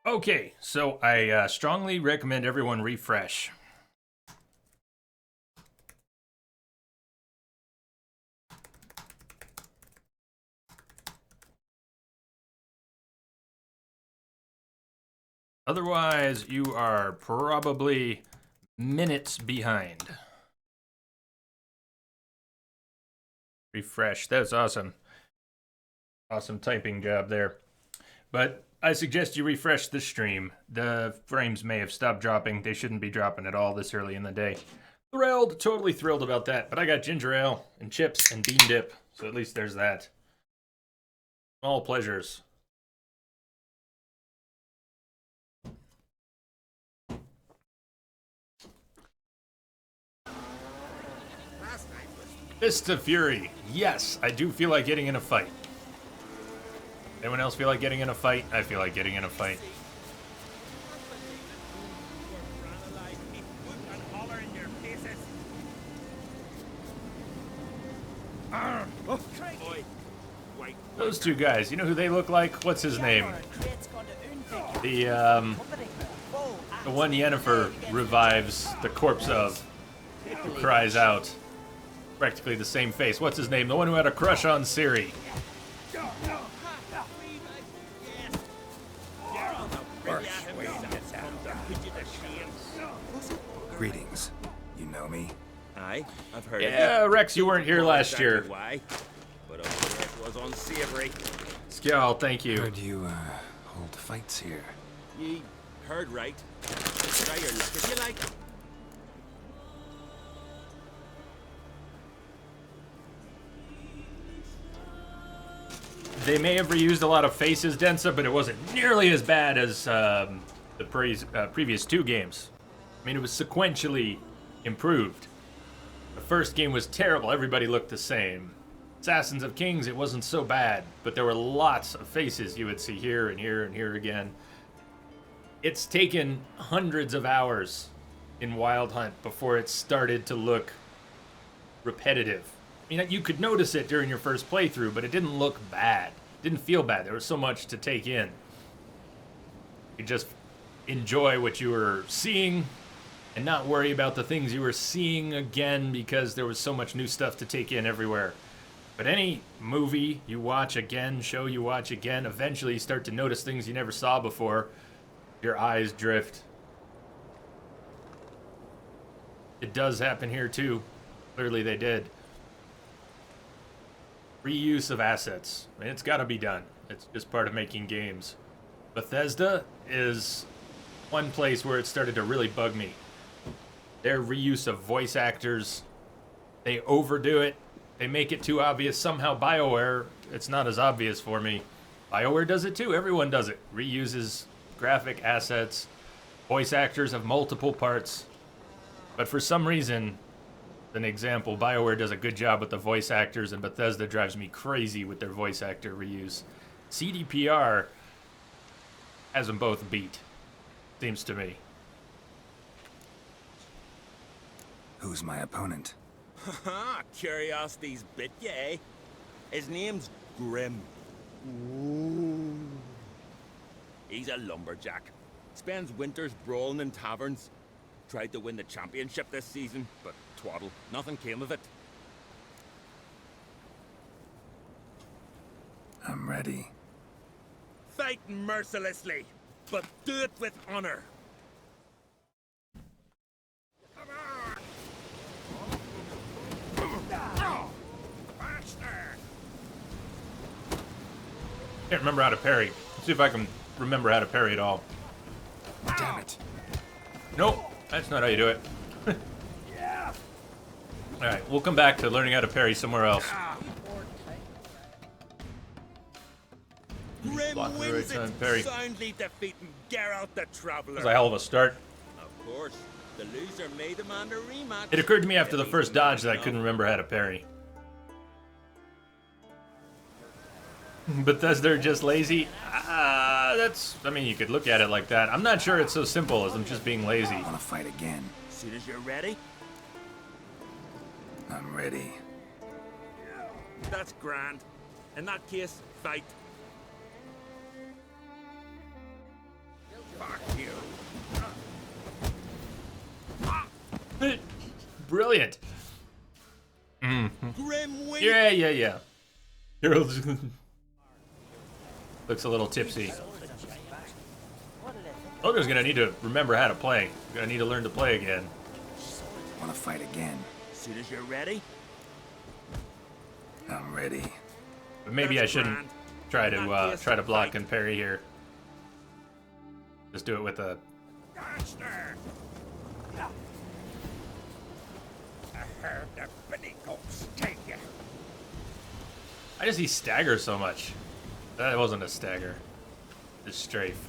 Okay, so I strongly recommend everyone refresh. Otherwise, you are probably minutes behind. Refresh. That's awesome. Awesome typing job there. But I suggest you refresh the stream. The frames may have stopped dropping. They shouldn't be dropping at all this early in the day. Thrilled, totally thrilled about that. But I got ginger ale and chips and bean dip, so at least there's that. All pleasures. Fist of Fury. Yes, I do feel like getting in a fight. Anyone else feel like getting in a fight? I feel like getting in a fight. Those two guys, you know who they look like? What's his name? The one Yennefer revives the corpse of, who cries out. Practically the same face. What's his name? The one who had a crush on Ciri. Greetings. You know me? Aye, I've heard Yeah, of it. Rex, you weren't here last year. Why? But it was unsavory. Skjall, thank you. Heard you, hold fights here. Ye heard right. Try your luck if you like. They may have reused a lot of faces, Densa, but it wasn't nearly as bad as the previous two games. I mean, it was sequentially improved. The first game was terrible. Everybody looked the same. Assassins of Kings, it wasn't so bad, but there were lots of faces you would see here and here and here again. It's taken hundreds of hours in Wild Hunt before it started to look repetitive. I mean, you could notice it during your first playthrough, but it didn't look bad. It didn't feel bad. There was so much to take in. You just enjoy what you were seeing and not worry about the things you were seeing again because there was so much new stuff to take in everywhere. But any movie you watch again, show you watch again, eventually you start to notice things you never saw before. Your eyes drift. It does happen here too. Clearly they did. Reuse of assets. I mean, it's got to be done. It's just part of making games. Bethesda is one place where it started to really bug me. Their reuse of voice actors, they overdo it. They make it too obvious. Somehow BioWare, it's not as obvious for me. BioWare does it too. Everyone does it. Reuses graphic assets. Voice actors have multiple parts. But for some reason, an example, BioWare does a good job with the voice actors, and Bethesda drives me crazy with their voice actor reuse. CDPR has them both beat, seems to me. Who's my opponent? Haha, curiosity's bit ya, eh? His name's Grim. Ooh. He's a lumberjack. Spends winters brawling in taverns. Tried to win the championship this season, but twaddle, nothing came of it. I'm ready. Fight mercilessly, but do it with honor. Can't remember how to parry. Let's see if I can remember how to parry at all. Damn it. Nope, that's not how you do it. Alright, we'll come back to learning how to parry somewhere else. Grim Block the right wins time, it, parry. soundly defeating Geralt the Traveler. That was a hell of a start. Of course, the loser may demand a rematch. It occurred to me after the first dodge that I couldn't remember how to parry. Bethesda are just lazy? I mean, you could look at it like that. I'm not sure it's so simple as them just being lazy. Wanna fight again? As soon as you're ready. I'm ready. That's grand. In that case, fight. Brilliant. Yeah. Harold looks a little tipsy. Ogre's gonna need to remember how to play. Gonna need to learn to play again. Want to fight again? As soon as you're ready. I'm ready. But maybe I shouldn't try to block and parry here. Just do it with a. Master! I heard the Bennicos take you. Why does he stagger so much? That wasn't a stagger. Just strafe.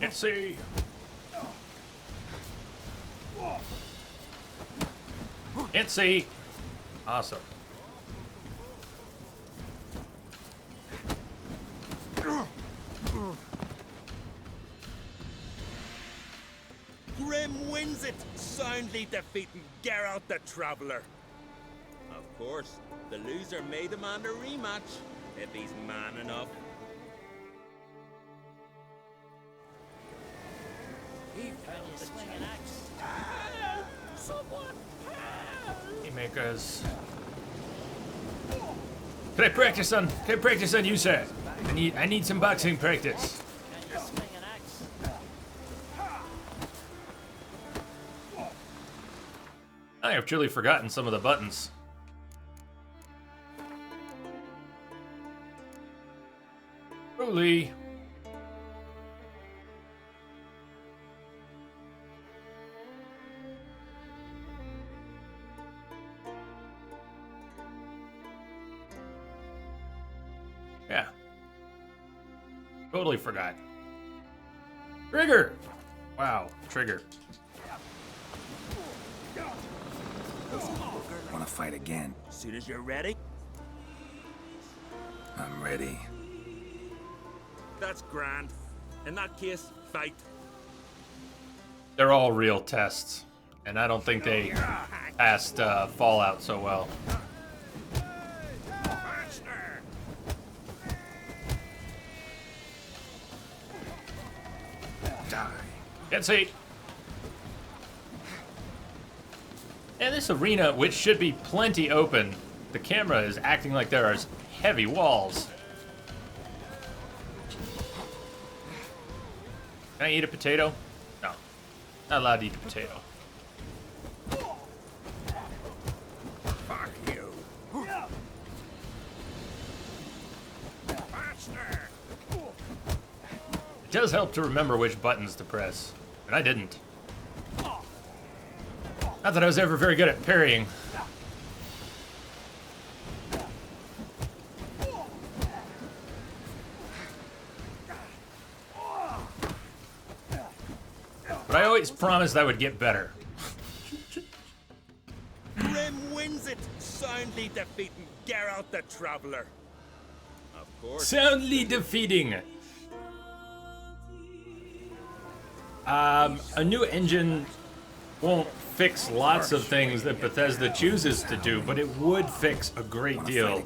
Let's see. Can't see. Awesome. Grim wins it, soundly defeating Geralt the Traveler. Of course, the loser may demand a rematch, if he's man enough. He found the swinging axe. Someone Haymakers. Can I practice on? Can I practice on you, sir? I need some boxing practice. Can you swing an axe? I have truly forgotten some of the buttons. Truly. Yeah. Totally forgot. Trigger! Wow, trigger. Want to fight again? As soon as you're ready. I'm ready. That's grand. In that case, fight. They're all real tests, and I don't think they passed Fallout so well. Can't see. And this arena, which should be plenty open, the camera is acting like there are heavy walls. Can I eat a potato? No. Not allowed to eat a potato. fuck you. Master! It does help to remember which buttons to press, and I didn't. Not that I was ever very good at parrying. But I always promised I would get better. Grim wins it, soundly defeating Geralt the Traveler. Of course. Soundly defeating. A new engine won't fix lots of things that Bethesda chooses to do, but it would fix a great deal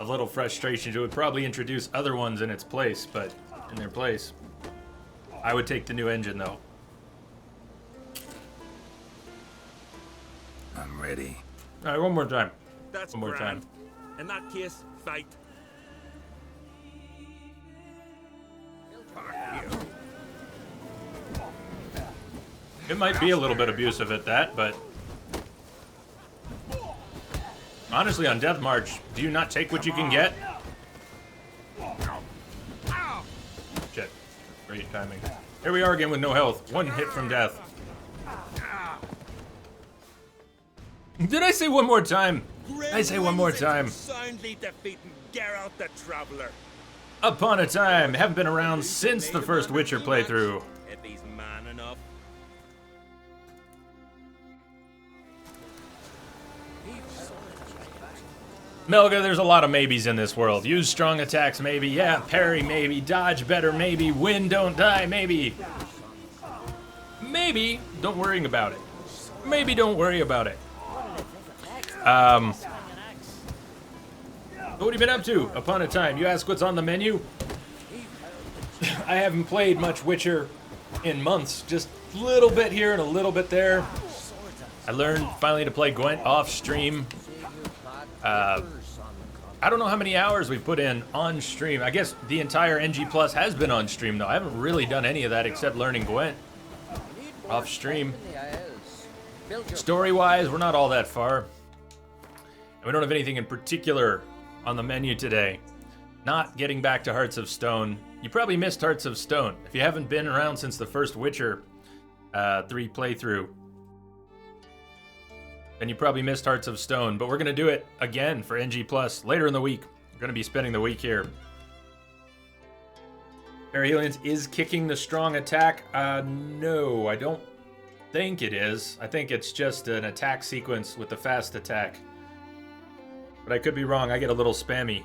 of little frustrations. It would probably introduce other ones in its place, but in their place. I would take the new engine, though. I'm ready. All right, one more time. That's one more grand. time. In that case, fight. It might be a little bit abusive at that, but honestly, on Death March, do you not take what you can get? Shit. Great timing. Here we are again with no health. One hit from death. Did I say one more time? I say one more time. Soundly defeating Geralt the Traveler. Upon a time, haven't been around since the first Witcher playthrough. If he's man enough. Melga, there's a lot of maybes in this world. Use strong attacks, maybe. Yeah, parry, maybe. Dodge better, maybe. Win, don't die, maybe. Maybe. Don't worry about it. Maybe don't worry about it. What have you been up to? Upon a time. You ask what's on the menu? I haven't played much Witcher in months. Just a little bit here and a little bit there. I learned finally to play Gwent off stream. I don't know how many hours we've put in on stream. I guess the entire NG Plus has been on stream though. I haven't really done any of that except learning Gwent off stream. Story-wise, we're not all that far. And we don't have anything in particular on the menu today. Not getting back to Hearts of Stone. You probably missed Hearts of Stone. If you haven't been around since the first Witcher 3 playthrough, then you probably missed Hearts of Stone. But we're going to do it again for NG Plus later in the week. We're going to be spending the week here. Parahelions is kicking the strong attack. No, I don't think it is. I think it's just an attack sequence with the fast attack. But I could be wrong. I get a little spammy.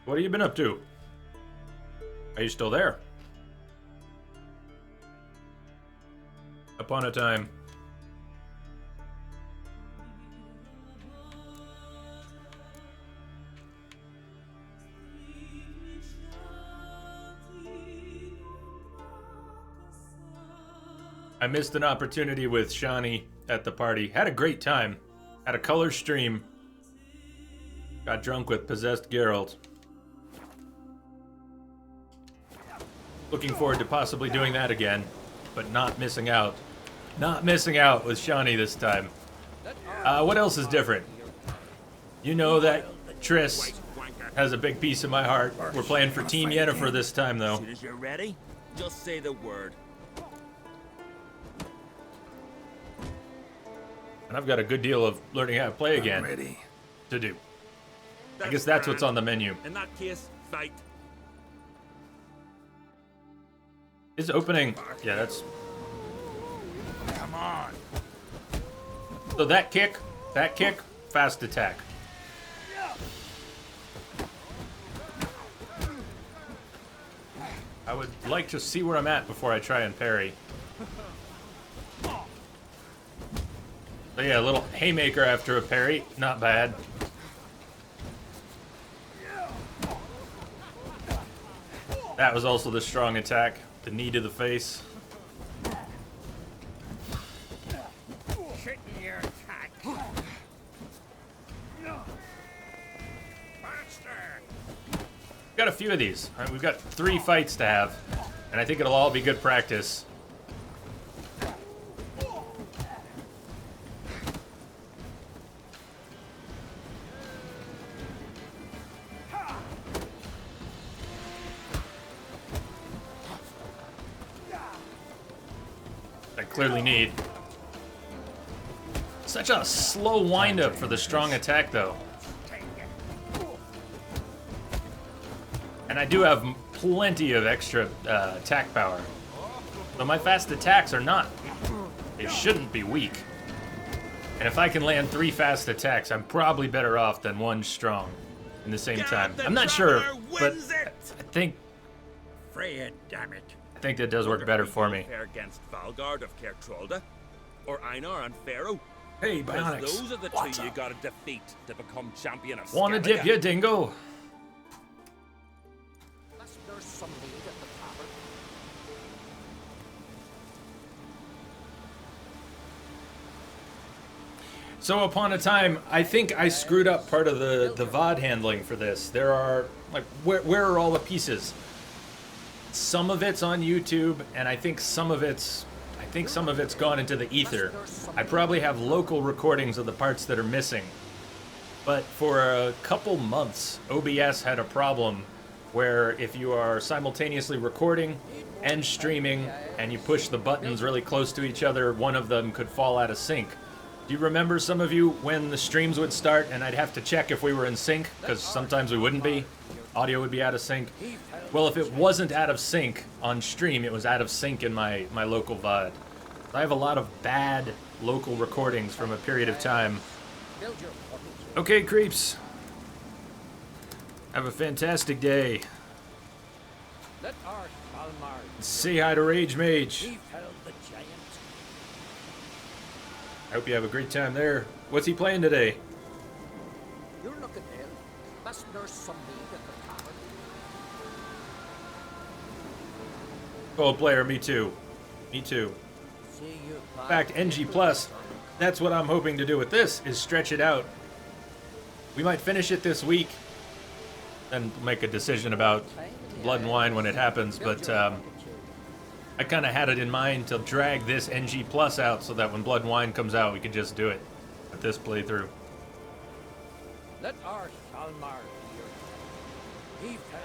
What have you been up to? Are you still there? Upon a time. I missed an opportunity with Shani at the party. Had a great time. Had a color stream. Got drunk with possessed Geralt. Looking forward to possibly doing that again, but not missing out. Not missing out with Shani this time. What else is different? You know that Triss has a big piece of my heart. We're playing for Team Yennefer this time, though. As soon as you're ready, just say the word. And I've got a good deal of learning how to play again Ready. to do. I guess that's what's on the menu. In that case, fight. Is opening... Yeah, that's... Come on. So that kick, fast attack. I would like to see where I'm at before I try and parry. So yeah, a little haymaker after a parry, not bad. That was also the strong attack, the knee to the face. Got a few of these. All right, we've got 3 fights to have, and I think it'll all be good practice. I clearly need. Such a slow wind-up for the strong attack, though. And I do have plenty of extra attack power. But my fast attacks are not. They shouldn't be weak. And if I can land 3 fast attacks, I'm probably better off than 1 strong in the same time. I'm not sure, but I think... Freya, damn it. I think that does work better for me. Against Valgard of Kertrolda, or Einar and Pharaoh. Hey, Bionics. Those are the 2 you gotta defeat to become champion of Wanna dip ya, dingo? There's some need at the tavern. So upon a time, I think I screwed up part of the VOD handling for this. There are, like, where are all the pieces? Some of it's on YouTube, and I think some of it's gone into the ether. I probably have local recordings of the parts that are missing. But for a couple months, OBS had a problem where if you are simultaneously recording and streaming and you push the buttons really close to each other, one of them could fall out of sync. Do you remember, some of you, when the streams would start and I'd have to check if we were in sync, because sometimes we wouldn't be? audio would be out of sync. Well, if it wasn't out of sync on stream, it was out of sync in my local VOD. I have a lot of bad local recordings from a period of time. Okay, creeps. Have a fantastic day. Say hi to Rage Mage. I hope you have a great time there. What's he playing today? You're looking ill. Must nurse some need at the tavern. Cold player, me too. Me too. In fact, NG Plus, that's what I'm hoping to do with this, is stretch it out. We might finish it this week, and make a decision about Blood and Wine when it happens, but I kind of had it in mind to drag this NG Plus out so that when Blood and Wine comes out, we could just do it at this playthrough. Let our Shalmar hear. He fell.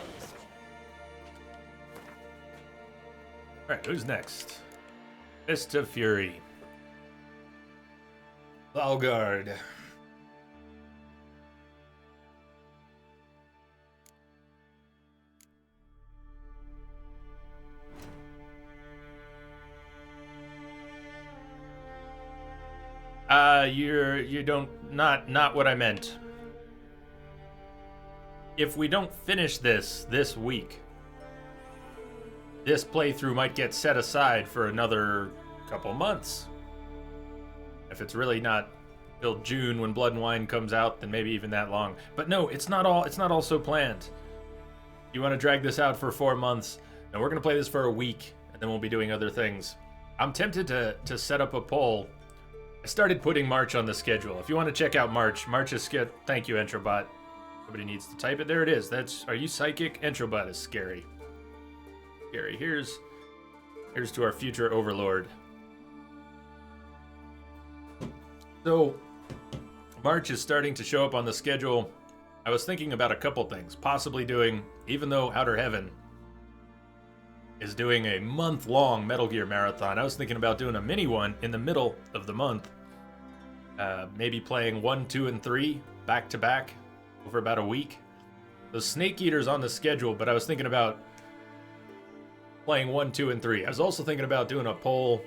Alright, who's next? Fist of Fury. Valgard. Not what I meant. If we don't finish this week, this playthrough might get set aside for another couple months. If it's really not till June when Blood and Wine comes out, then maybe even that long. But no, it's not all so planned. You want to drag this out for 4 months, and we're gonna play this for a week, and then we'll be doing other things. I'm tempted to set up a poll. I started putting March on the schedule. If you want to check out March is scary. Thank you, Entrobot. Nobody needs to type it. There it is. Are you psychic? Entrobot is scary. Scary. Here's to our future overlord. So, March is starting to show up on the schedule. I was thinking about a couple things. Possibly doing, even though Outer Heaven is doing a month-long Metal Gear marathon, I was thinking about doing a mini one in the middle of the month. Maybe playing 1, 2, and 3 back-to-back over about a week. The Snake Eater's on the schedule, but I was thinking about playing 1, 2, and 3. I was also thinking about doing a poll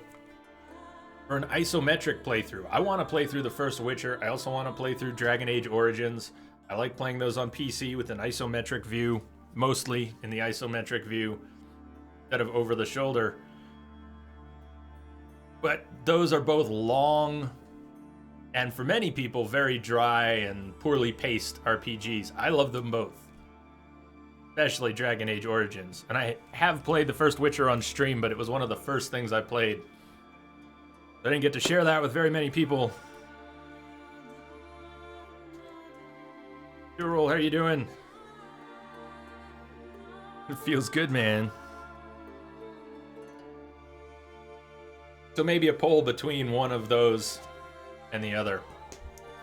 for an isometric playthrough. I want to play through the first Witcher. I also want to play through Dragon Age Origins. I like playing those on PC with an isometric view, mostly in the isometric view, instead of over the shoulder. But those are both long, and for many people, very dry and poorly paced RPGs. I love them both, especially Dragon Age Origins. And I have played the first Witcher on stream, but it was one of the first things I played. I didn't get to share that with very many people. Durrell, how are you doing? It feels good, man. So maybe a poll between one of those and the other.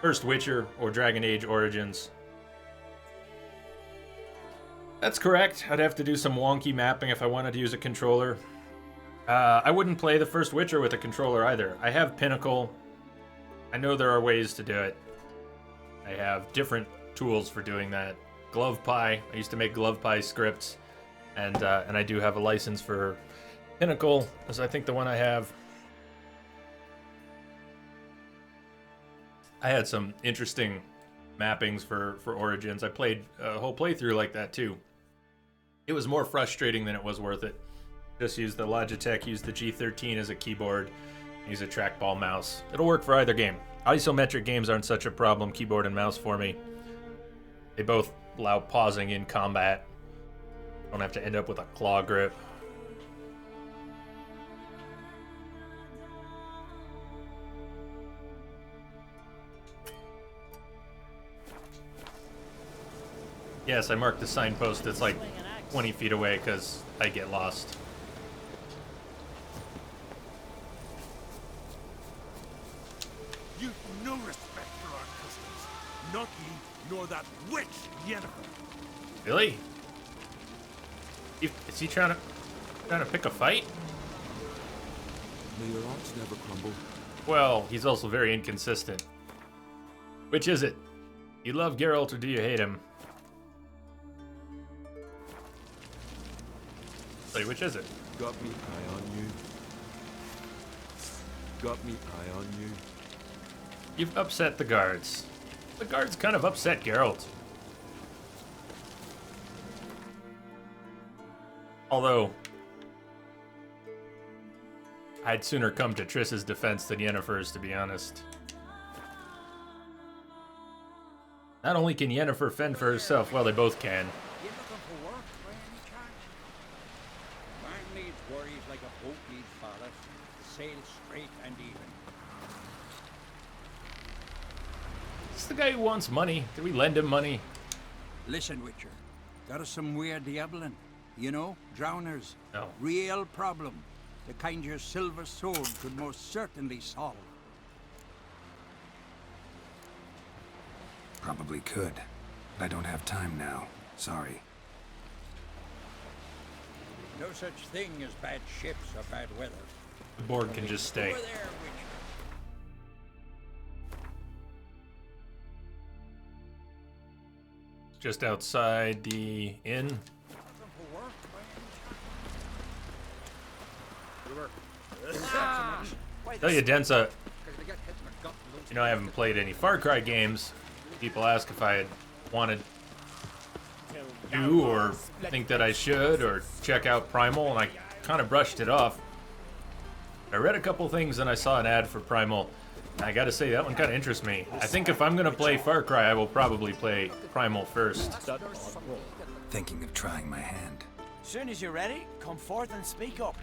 First Witcher or Dragon Age Origins. That's correct. I'd have to do some wonky mapping if I wanted to use a controller. I wouldn't play the first Witcher with a controller either. I have Pinnacle. I know there are ways to do it. I have different tools for doing that. GlovePie. I used to make GlovePie scripts, and I do have a license for Pinnacle, as I think the one I have. I had some interesting mappings for Origins. I played a whole playthrough like that too. It was more frustrating than it was worth it. Just use the Logitech, use the G13 as a keyboard, use a trackball mouse. It'll work for either game. Isometric games aren't such a problem, keyboard and mouse for me. They both allow pausing in combat. Don't have to end up with a claw grip. Yes, I marked the signpost that's like 20 feet away because I get lost. You've no respect for our customs. Not you, nor that witch, Yennefer. Really? Is he trying to pick a fight? May your arts never crumble. Well, he's also very inconsistent. Which is it? You love Geralt or do you hate him? Wait, which is it? Got me eye on you. Got me eye on you. You've upset the guards. The guards kind of upset Geralt. Although, I'd sooner come to Triss's defense than Yennefer's, to be honest. Not only can Yennefer fend for herself, well, they both can. You looking for work by any chance? Man needs worries like a boat needs ballast. Sail straight and even. Is this the guy who wants money? Did we lend him money? Listen, Witcher. Got us some weird diabling. You know, drowners. No. Real problem. The kind your silver sword could most certainly solve. Probably could. But I don't have time now. Sorry. No such thing as bad ships or bad weather. The board can just stay. Over there, Witcher. Just outside the inn. Looking for work by any chance? Tell you, Densa, you know, I haven't played any Far Cry games. People ask if I had wanted to, or think that I should, or check out Primal, and I kind of brushed it off. I read a couple things and I saw an ad for Primal. And I gotta say, that one kind of interests me. I think if I'm gonna play Far Cry, I will probably play Primal first. Thinking of trying my hand. Soon as you're ready, come forth and speak up.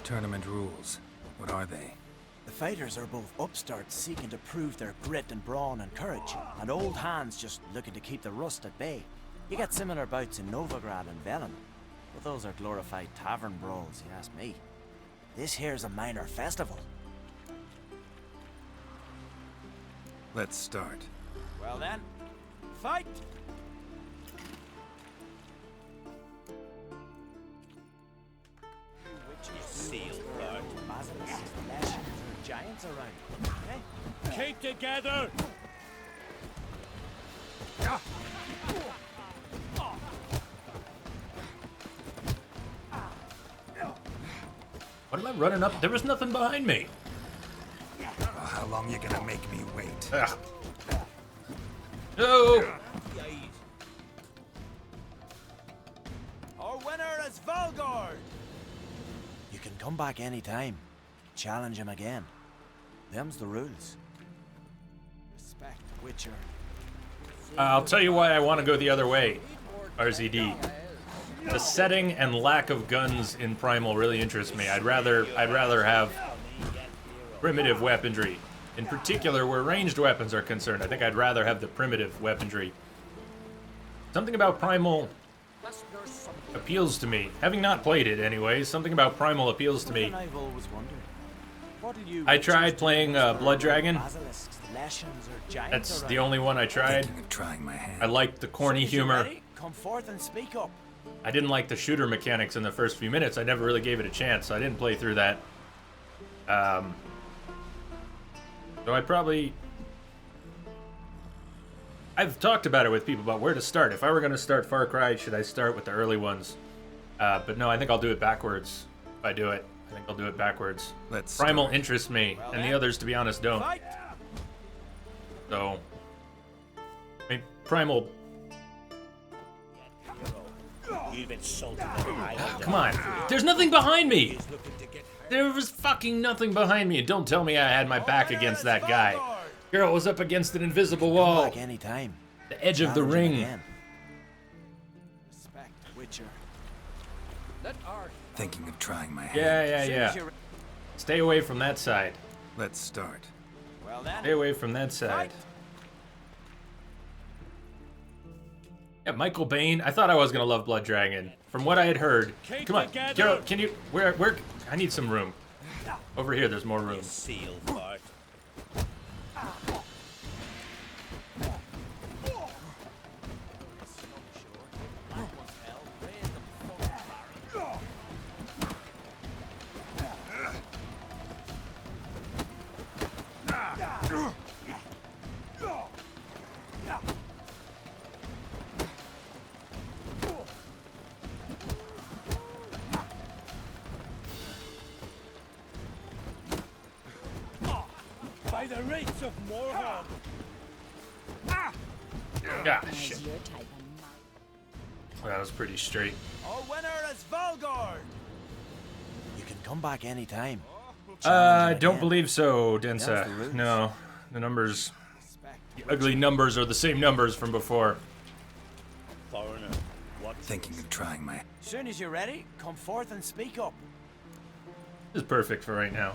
Tournament rules. What are they? The fighters are both upstarts seeking to prove their grit and brawn and courage, and old hands just looking to keep the rust at bay. You get similar bouts in Novigrad and Velen, but those are glorified tavern brawls, you ask me. This here's a minor festival. Let's start. Well then, fight! Seal blood. Basilisks, Leshens, or giants around. Hey? Keep together! What am I running up? There was nothing behind me. Well, how long you gonna make me wait? Ugh. No! Our winner is Valgard! You can come back anytime. Challenge him again. Them's the rules. Respect, Witcher. I'll tell you why I want to go the other way, RZD. The setting and lack of guns in Primal really interests me. I'd rather have primitive weaponry. In particular, where ranged weapons are concerned, I think I'd rather have the primitive weaponry. Something about Primal appeals to me. Having not played it anyways, something about Primal appeals to me. I've always wondered. I tried playing Blood Dragon. That's the only one I tried. Thinking of trying my hand. I liked the corny humor. Come forth and speak up. I didn't like the shooter mechanics in the first few minutes. I never really gave it a chance, so I didn't play through that. So I've talked about it with people about where to start. If I were going to start Far Cry, should I start with the early ones? But no, I think I'll do it backwards. If I do it, I think I'll do it backwards. Primal interests me, and the others, to be honest, don't. So, I mean, Primal. You've insulted the Highlander. Come on, there's nothing behind me. There was fucking nothing behind me. And don't tell me I had my back against that guy. Girl was up against an invisible wall. Back anytime. The edge of the ring. Respect, Witcher. Thinking of trying my hand. Yeah. Stay away from that side. Let's start. Well then. Stay away from that side. Yeah, Michael Bain. I thought I was gonna love Blood Dragon. From what I had heard. Come on, Geralt, can you? Where? I need some room. Over here, there's more room. Seal blood. By the rates of Morhaug. Ah, shit. That was pretty straight. Our winner is Valgard. You can come back anytime. I don't believe so, Densa. No, the numbers, the ugly numbers are the same numbers from before. Foreigner, what? Thinking of trying my... Soon as you're ready, come forth and speak up. This is perfect for right now.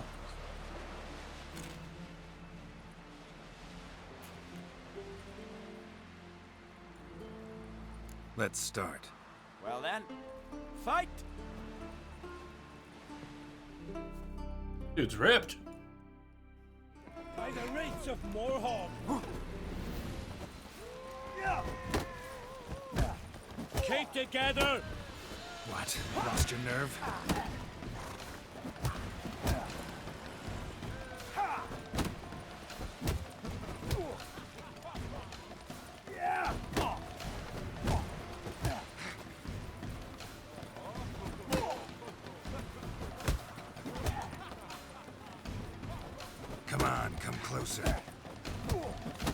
Let's start. Well then, fight! Dude's ripped. By the rates of Morhaug. Keep together. What? Lost your nerve? Come on, come closer.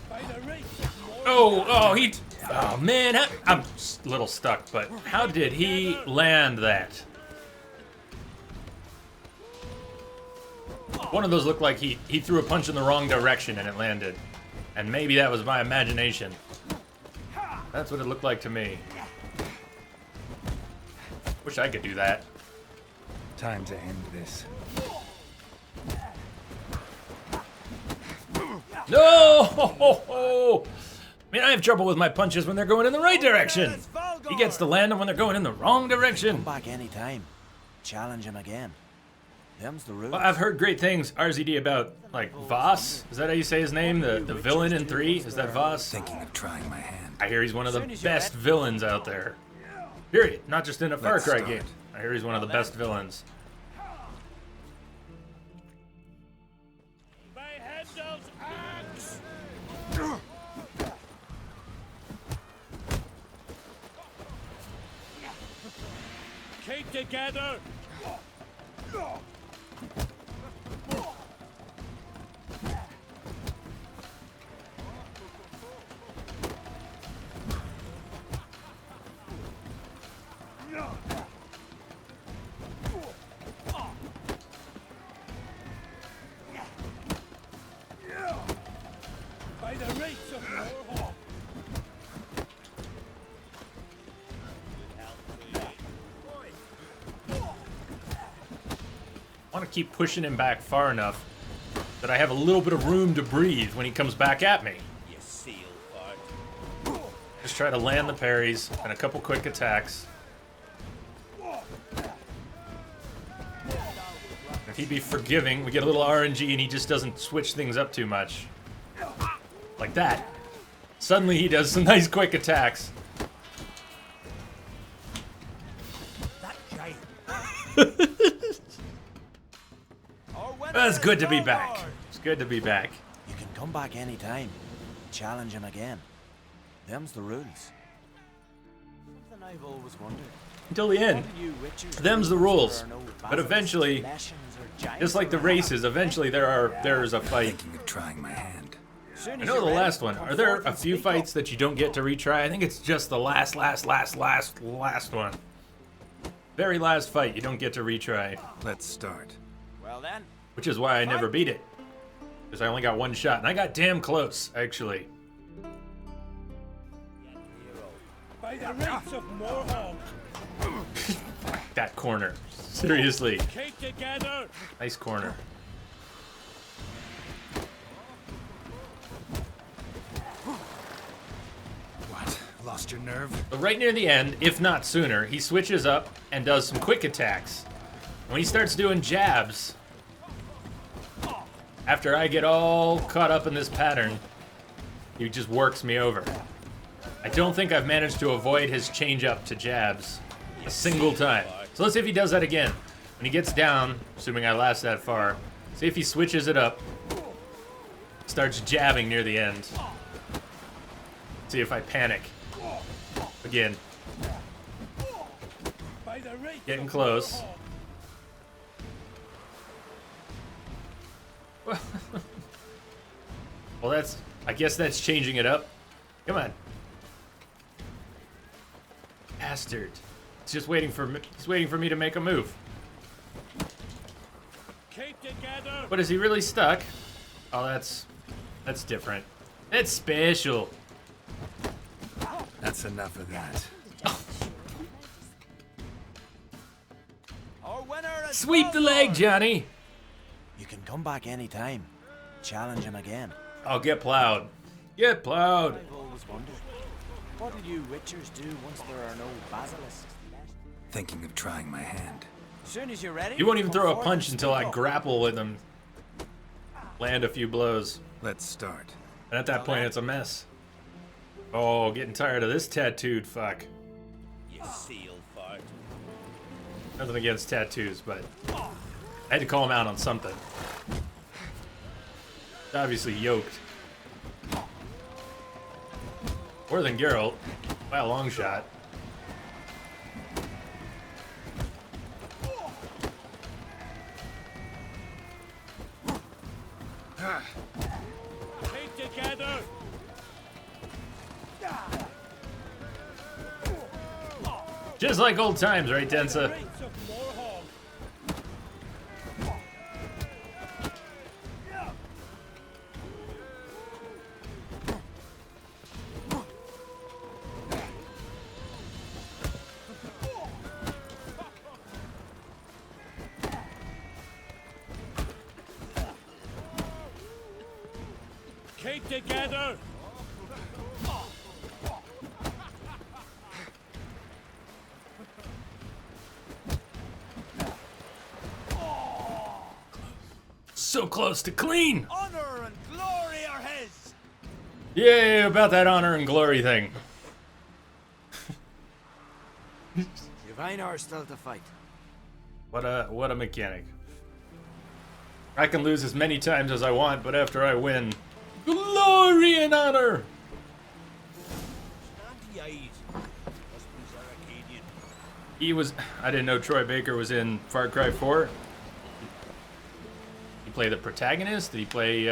By the rates of Morhaug. Oh man, I'm a little stuck, but how did he land that? One of those looked like he threw a punch in the wrong direction and it landed. And maybe that was my imagination. That's what it looked like to me. Wish I could do that. Time to end this. No! I mean, I have trouble with my punches when they're going in the right direction. He gets to land them when they're going in the wrong direction. Come back anytime. Challenge him again. Them's the rules. Well, I've heard great things, RZD, about, like, Voss. Is that how you say his name? The villain in 3? Is that Voss? Thinking of trying my hand. I hear he's one of the best villains out there. Period. Not just in a Far Cry game. I hear he's one of the best villains. By Handel's axe. Keep together. By the rates of Morhaug. I want to keep pushing him back far enough that I have a little bit of room to breathe when he comes back at me. You seal fart. Just try to land the parries and a couple quick attacks. If he'd be forgiving, we get a little RNG and he just doesn't switch things up too much. Like that. Suddenly he does some nice quick attacks. It's good to be back. It's good to be back. You can come back anytime. Challenge him again. Them's the rules. Something I've always wondered. Until the end. Them's the rules. But eventually, just like the races, eventually there's a fight. Thinking of trying my hand. I know the last one. Are there a few fights that you don't get to retry? I think it's just the last one. Very last fight you don't get to retry. Let's start. Well then. Which is why I never beat it. Because I only got one shot. And I got damn close, actually. By the rates of Morhaug. That corner. Seriously. Keep together. Nice corner. What? Lost your nerve? But right near the end, if not sooner, he switches up and does some quick attacks. When he starts doing jabs, after I get all caught up in this pattern, he just works me over. I don't think I've managed to avoid his change up to jabs a single time. So let's see if he does that again. When he gets down, assuming I last that far, see if he switches it up, starts jabbing near the end. See if I panic. Again. Getting close. Well, that's... I guess that's changing it up. Come on. Bastard. It's just waiting for me. He's waiting for me to make a move. Keep together. But is he really stuck? Oh, that's different. That's special. That's enough of that. Our winner is Sweep the leg, Johnny. You can come back anytime. Challenge him again. I'll get plowed. Get plowed. I've always wondered, what do you witchers do once there are no basilisks? Thinking of trying my hand. As soon as you're ready, You won't even come throw a forth punch and until I speak up. grapple with him. Land a few blows. Let's start. And at that point, it's a mess. Oh, getting tired of this tattooed fuck. You seal fart. Nothing against tattoos, but I had to call him out on something. He's obviously yoked. More than Geralt, by a long shot. Keep together. Just like old times, right, Densa? Rates of Morhog. Keep together. So close to clean! Honor and glory are his! Yay, about that honor and glory thing. You've Einar still to fight. What a mechanic. I can lose as many times as I want, but after I win, glory and honor! He was... I didn't know Troy Baker was in Far Cry 4. He play the protagonist? Did he play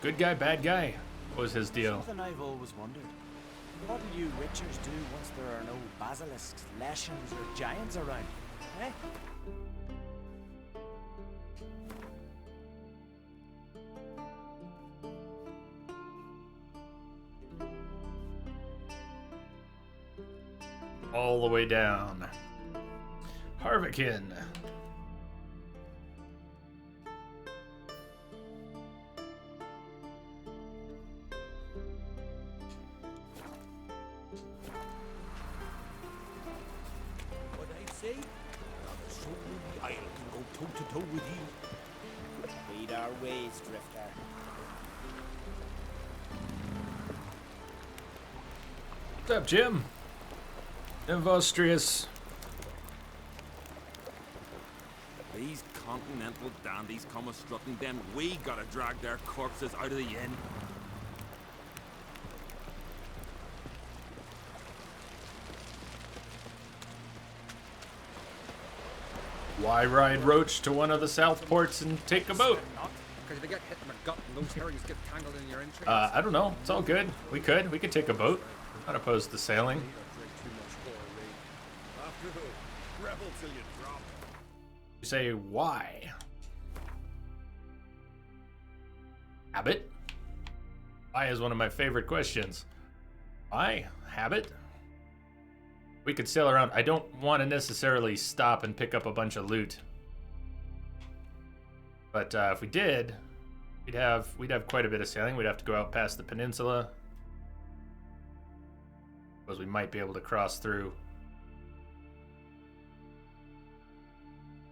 good guy, bad guy? What was his deal? Something I've always wondered. What do you witchers do once there are no basilisks, leshens, or giants around? Eh? All the way down. Harvikin. What I say? Not a soul in the isle can go toe to toe with you. Lead our ways, Drifter. What's up, Jim? Illustrious. These continental dandies come a strutting, then we gotta drag their corpses out of the inn. Why ride Roach to one of the south ports and take a boat? Because if you get hit in the gut and those herrings get tangled in your entrails. I don't know. It's all good. We could take a boat. I'm not opposed to sailing. After the rebel till you drop. You say why? Habit? Why is one of my favorite questions. Why? Habit? We could sail around. I don't want to necessarily stop and pick up a bunch of loot. But if we did, we'd have quite a bit of sailing. We'd have to go out past the peninsula. Suppose we might be able to cross through.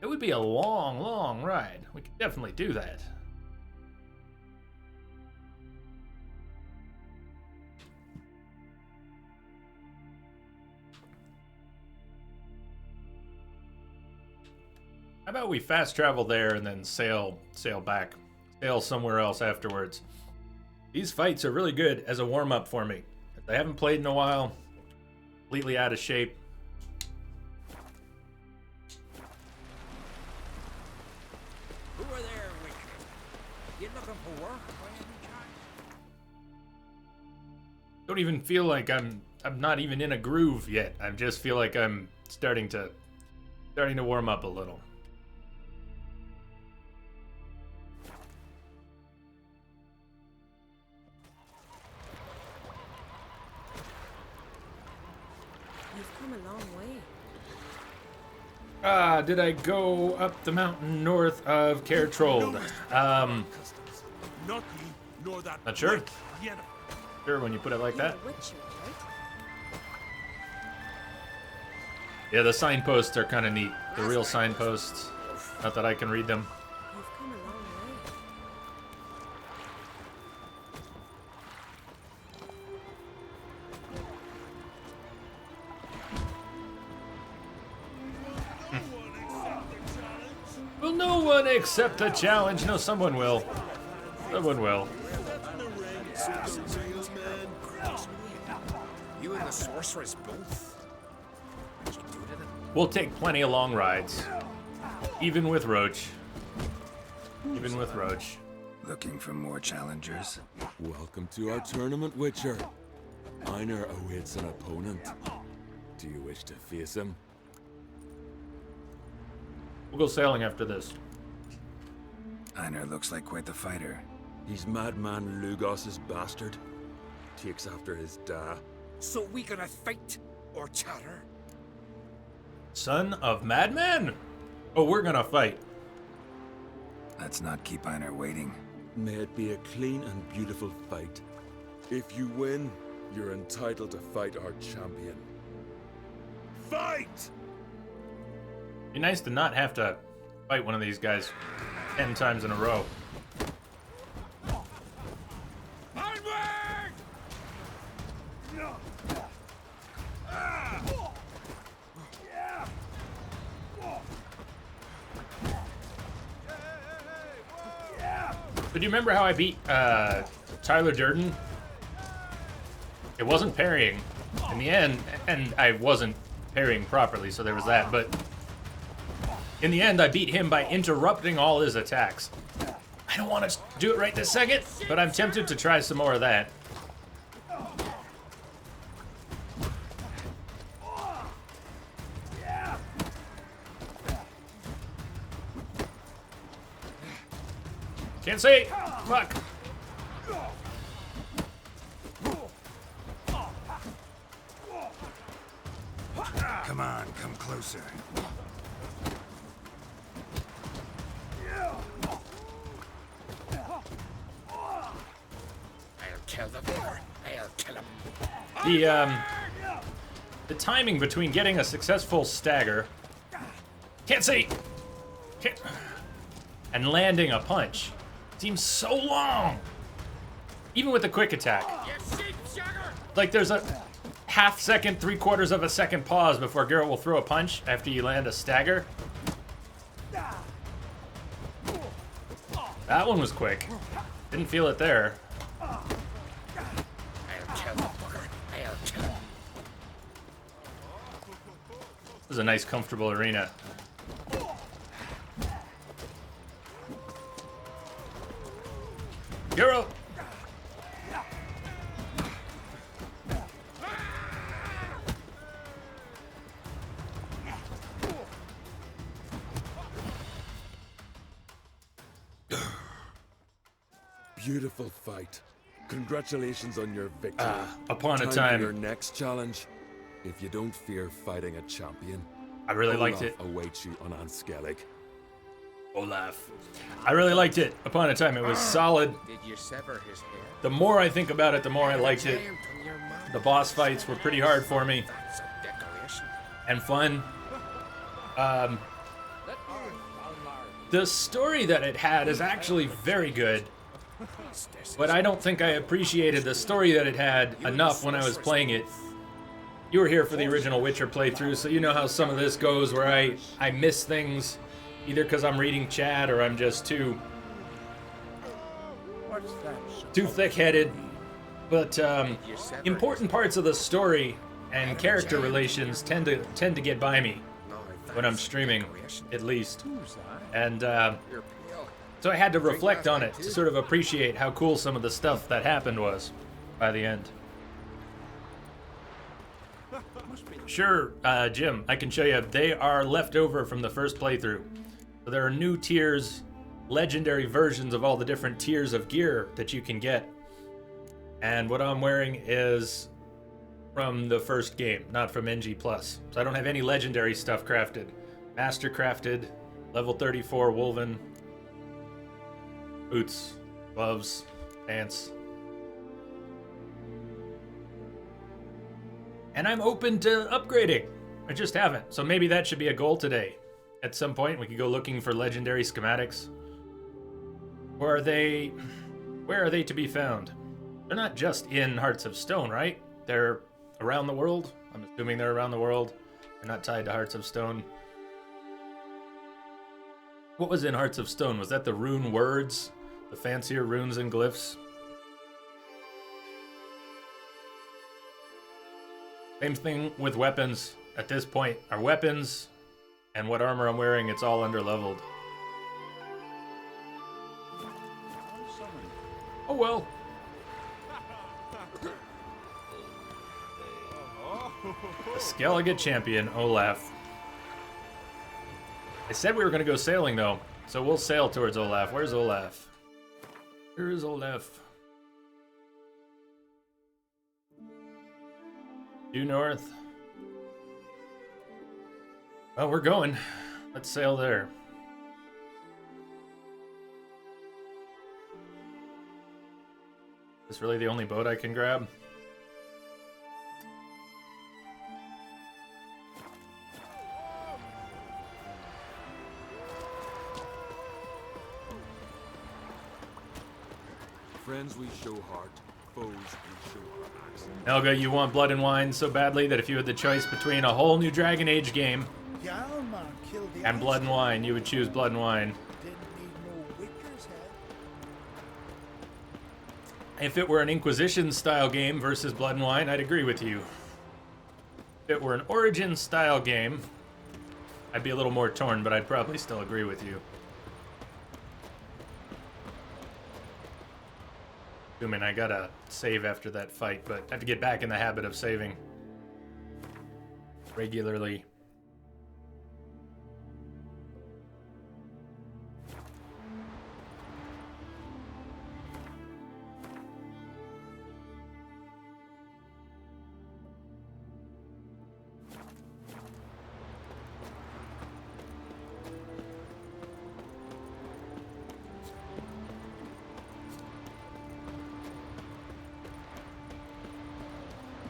It would be a long, long ride. We could definitely do that. How about we fast travel there and then sail back. Sail somewhere else afterwards. These fights are really good as a warm-up for me. I haven't played in a while. Completely out of shape. Who are there, Witcher? You looking for work by any chance? Don't even feel like I'm not even in a groove yet. I just feel like I'm starting to warm up a little. You've come a long way. Did I go up the mountain north of Caer Trold? Not sure. Sure, when you put it like that. Yeah, the signposts are kind of neat. The real signposts. Not that I can read them. You've come a long way. Will no one accept the challenge? No, someone will. Someone will. You and the sorceress both. What'd you do to them? We'll take plenty of long rides. Even with Roach. Even with Roach. Looking for more challengers? Welcome to our tournament, Witcher. Einar awaits an opponent. Do you wish to face him? We'll go sailing after this. Einar looks like quite the fighter. He's madman Lugos's bastard. Takes after his da. So we gonna fight or chatter? Son of Madman? Oh, we're gonna fight. Let's not keep Einar waiting. May it be a clean and beautiful fight. If you win, you're entitled to fight our champion. Fight! Be nice to not have to fight one of these guys 10 times in a row. But do you remember how I beat Tyler Durden? It wasn't parrying in the end, and I wasn't parrying properly, so there was that, but in the end I beat him by interrupting all his attacks. I don't want to do it right this second, but I'm tempted to try some more of that. Can't see! Fuck! Come on, come closer. I'll kill the bear. I'll kill him. The timing between getting a successful stagger, can't see, and landing a punch seems so long. Even with the quick attack. Like there's a half second, 3/4 of a second pause before Geralt will throw a punch after you land a stagger. That one was quick. Didn't feel it there. I'll kill the bugger. I'll kill him. This is a nice, comfortable arena. Geralt! Beautiful fight. Congratulations on your victory. Upon a For time. your next challenge. If you don't fear fighting a champion, I really liked Olaf it. awaits you on Anskellig. Olaf. I really liked it. Upon a time, it was solid. Did you sever his head? The more I think about it, the more I liked it. The boss fights were pretty hard for me. That's a decoration. And fun. The story that it had is actually very good. But I don't think I appreciated the story that it had enough when I was playing it. You were here for the original Witcher playthrough, so you know how some of this goes, where I miss things, either because I'm reading chat or I'm just too thick-headed. But important parts of the story and character relations tend to get by me when I'm streaming, at least. And so I had to reflect on it to sort of appreciate how cool some of the stuff that happened was by the end. Sure, Jim, I can show you. They are left over from the first playthrough. So there are new tiers, legendary versions of all the different tiers of gear that you can get. And what I'm wearing is from the first game, not from NG+. So I don't have any legendary stuff crafted. MASTERCRAFTED, level 34 woven, boots, gloves, pants. And I'm open to upgrading. I just haven't. So maybe that should be a goal today. At some point, we could go looking for legendary schematics. Or are they... Where are they to be found? They're not just in Hearts of Stone, right? They're around the world. I'm assuming they're around the world. They're not tied to Hearts of Stone. What was in Hearts of Stone? Was that the rune words? The fancier runes and glyphs? Same thing with weapons. At this point, our weapons and what armor I'm wearing, it's all under-leveled. Oh well. The Skellige champion, Olaf. I said we were going to go sailing, though, so we'll sail towards Olaf. Where's Olaf? Where is Olaf? Due north. Well, we're going. Let's sail there. Is this really the only boat I can grab? Friends we show heart, foes we show our axe. Helga, you want Blood and Wine so badly that if you had the choice between a whole new Dragon Age game and Blood and Wine, you would choose Blood and Wine. If it were an Inquisition-style game versus Blood and Wine, I'd agree with you. If it were an Origin-style game, I'd be a little more torn, but I'd probably still agree with you. Assuming I gotta save after that fight, but I have to get back in the habit of saving regularly.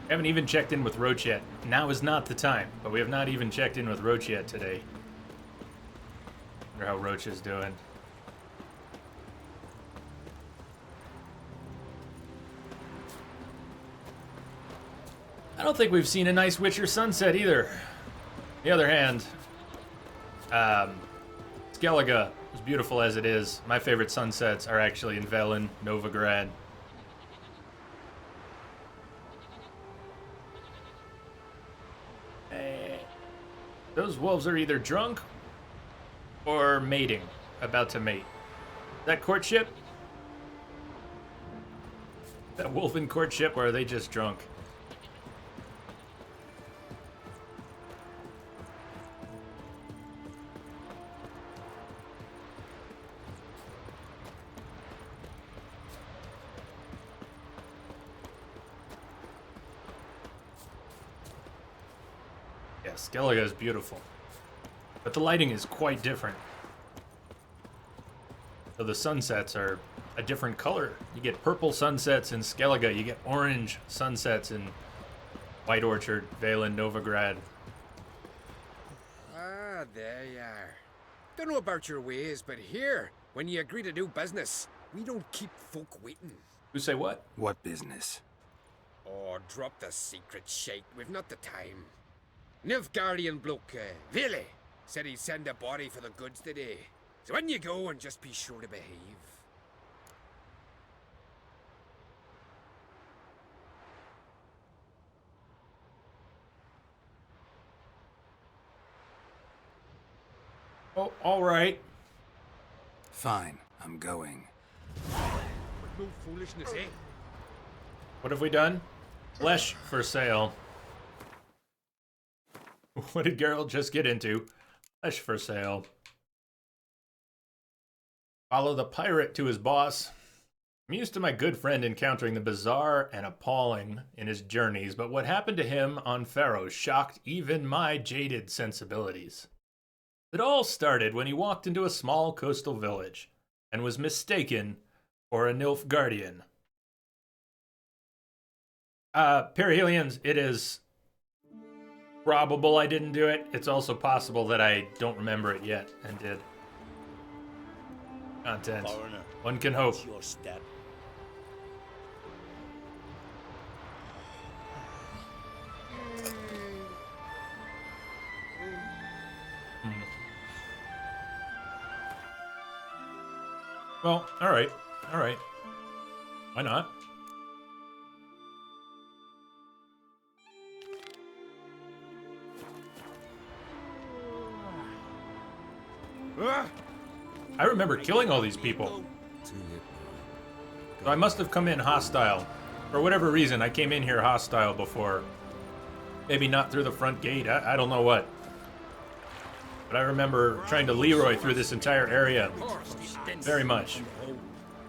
Haven't even checked in with Roach yet. Now is not the time, but we have not even checked in with Roach yet today. Wonder how Roach is doing. I don't think we've seen a nice Witcher sunset either. On the other hand, Skellige, as beautiful as it is, my favorite sunsets are actually in Velen, Novigrad. Those wolves are either drunk or mating, about to mate. Is that courtship? That wolf in courtship, or are they just drunk? Skellige is beautiful, but the lighting is quite different. So the sunsets are a different color. You get purple sunsets in Skellige, you get orange sunsets in White Orchard, Velen, Novigrad. Ah, there you are. Don't know about your ways, but here, when you agree to do business, we don't keep folk waiting. Who say what? What business? Oh, drop the secret shite. We've not the time. Nilfgaardian bloke, Vili, said he'd send a body for the goods today. So when you go, and just be sure to behave. Oh, all right. Fine, I'm going. No foolishness, eh? What have we done? Flesh for sale. What did Geralt just get into? Flesh for sale. Follow the pirate to his boss. I'm used to my good friend encountering the bizarre and appalling in his journeys, but what happened to him on Pharos shocked even my jaded sensibilities. It all started when he walked into a small coastal village and was mistaken for a Nilfgaardian. Perihelians, it is probable I didn't do it. It's also possible that I don't remember it yet and did. Content. Foreigner, One can hope. what's your step? Well, alright. Alright. Why not? I remember killing all these people. So I must have come in hostile. For whatever reason, I came in here hostile before. Maybe not through the front gate. I don't know what. But I remember trying to Leroy through this entire area. Very much.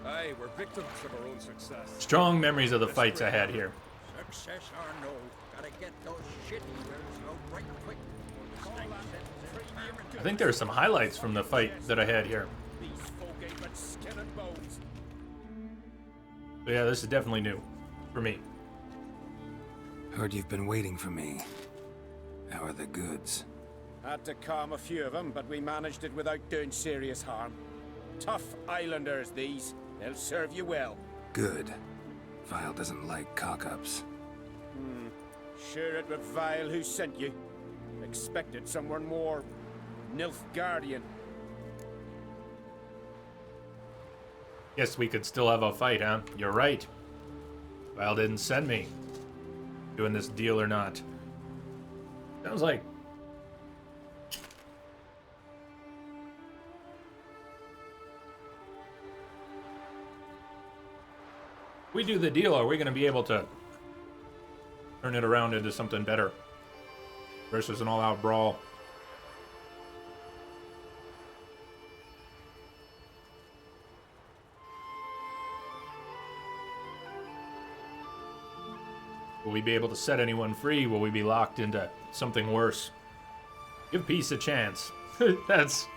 Aye, we're victims of our own success. Strong memories of the fights I had here. Success or no, gotta get those shit eaters out right quick. I think there are some highlights from the fight that I had here. These folk ain't but skin and bones. But yeah, this is definitely new for me. Heard you've been waiting for me. How are the goods? Had to calm a few of them, but we managed it without doing serious harm. Tough islanders, these. They'll serve you well. Good. Vile doesn't like cock-ups. Sure it was Vile who sent you. Expected someone more Nilfgaardian. Guess we could still have a fight, huh? You're right. Vile didn't send me. Doing this deal or not. Sounds like... If we do the deal, are we going to be able to turn it around into something better versus an all-out brawl? Will we be able to set anyone free? Will we be locked into something worse? Give peace a chance. That's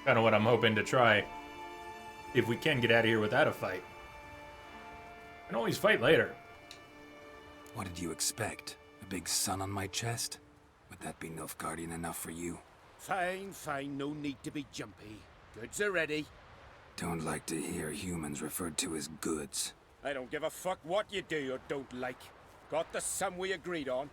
kind of what I'm hoping to try. If we can get out of here without a fight. I can always fight later. What did you expect? A big sun on my chest? Would that be Nilfgaardian enough for you? Fine, fine. No need to be jumpy. Goods are ready. Don't like to hear humans referred to as goods. I don't give a fuck what you do or don't like. Got the sum we agreed on.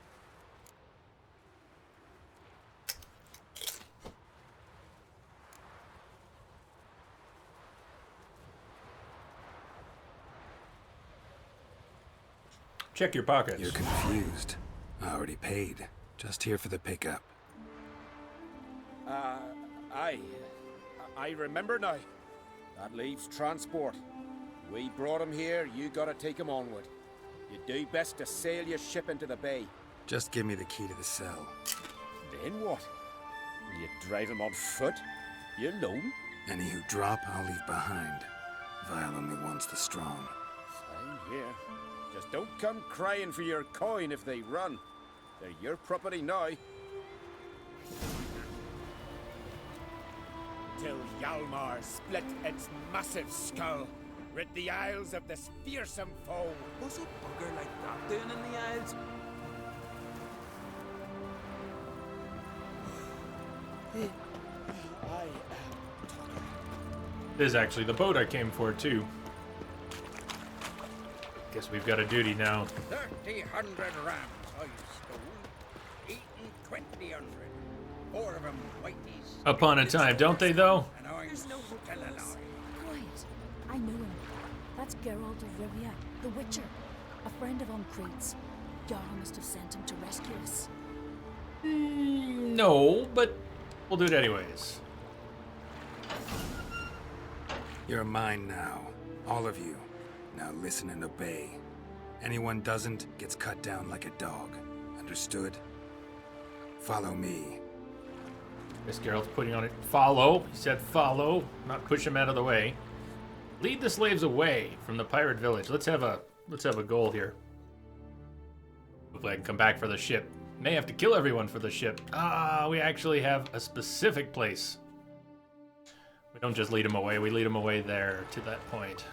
Check your pockets. You're confused. I already paid. Just here for the pickup. I remember now. That leaves transport. We brought him here, you gotta take him onward. You do best to sail your ship into the bay. Just give me the key to the cell. Then what? Will you drive him on foot? You alone? Any who drop, I'll leave behind. Vile only wants the strong. Same here. Just don't come crying for your coin if they run. They're your property now. Till Hjalmar split its massive skull, rid the Isles of this fearsome foe. What's a bugger like that doing in the Isles? This is actually the boat I came for, too. Guess we've got a duty now. 3,000 rams I stole, eating 2,000. 4 of them whiteys. Upon a time, don't they, though? And I'm There's no hope still for us. alive. Quiet. I know him. That's Geralt of Rivia, the Witcher. A friend of Uncrete's. Jarl must have sent him to rescue us. No, but we'll do it anyways. You're mine now. All of you. Now listen and obey. Anyone doesn't gets cut down like a dog. Understood? Follow me. Miss Geralt's putting on it. Follow. He said follow, not push him out of the way. Lead the slaves away from the pirate village. Let's have a goal here. Hopefully I can come back for the ship. May have to kill everyone for the ship. We actually have a specific place. We don't just lead them away, we lead them away there to that point.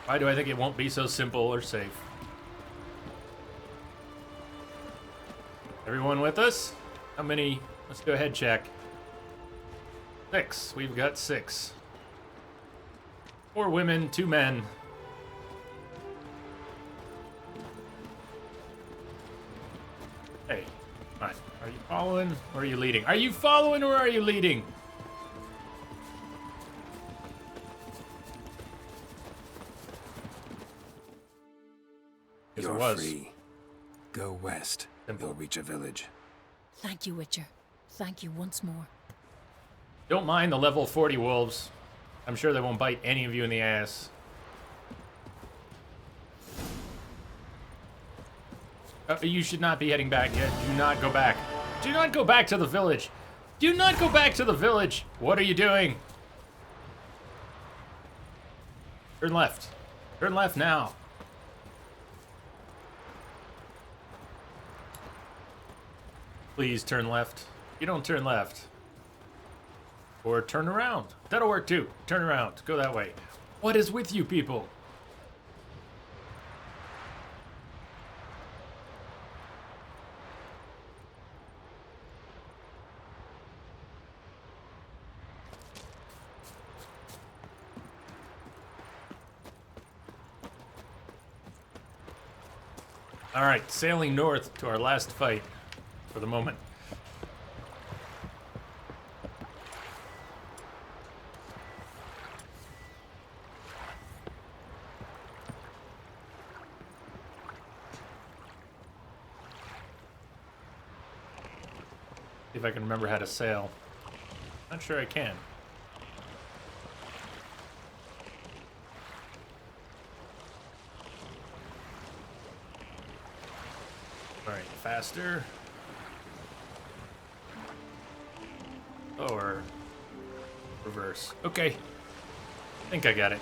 Why do I think it won't be so simple or safe? Everyone with us? How many? Let's do a head check. 6. We've got 6. 4 women, 2 men. Hey, come on. Are you following or are you leading? Are you following or are you leading? You're free. Go west. You'll reach a village. Thank you, Witcher. Thank you once more. Don't mind the level 40 wolves. I'm sure they won't bite any of you in the ass. You should not be heading back yet. Do not go back. Do not go back to the village. Do not go back to the village. What are you doing? Turn left. Turn left now. Please turn left. You don't turn left. Or turn around. That'll work too. Turn around. Go that way. What is with you people? All right, sailing north to our last fight for the moment. See if I can remember how to sail. Not sure I can. All right, faster. Or reverse. Okay. I think I got it.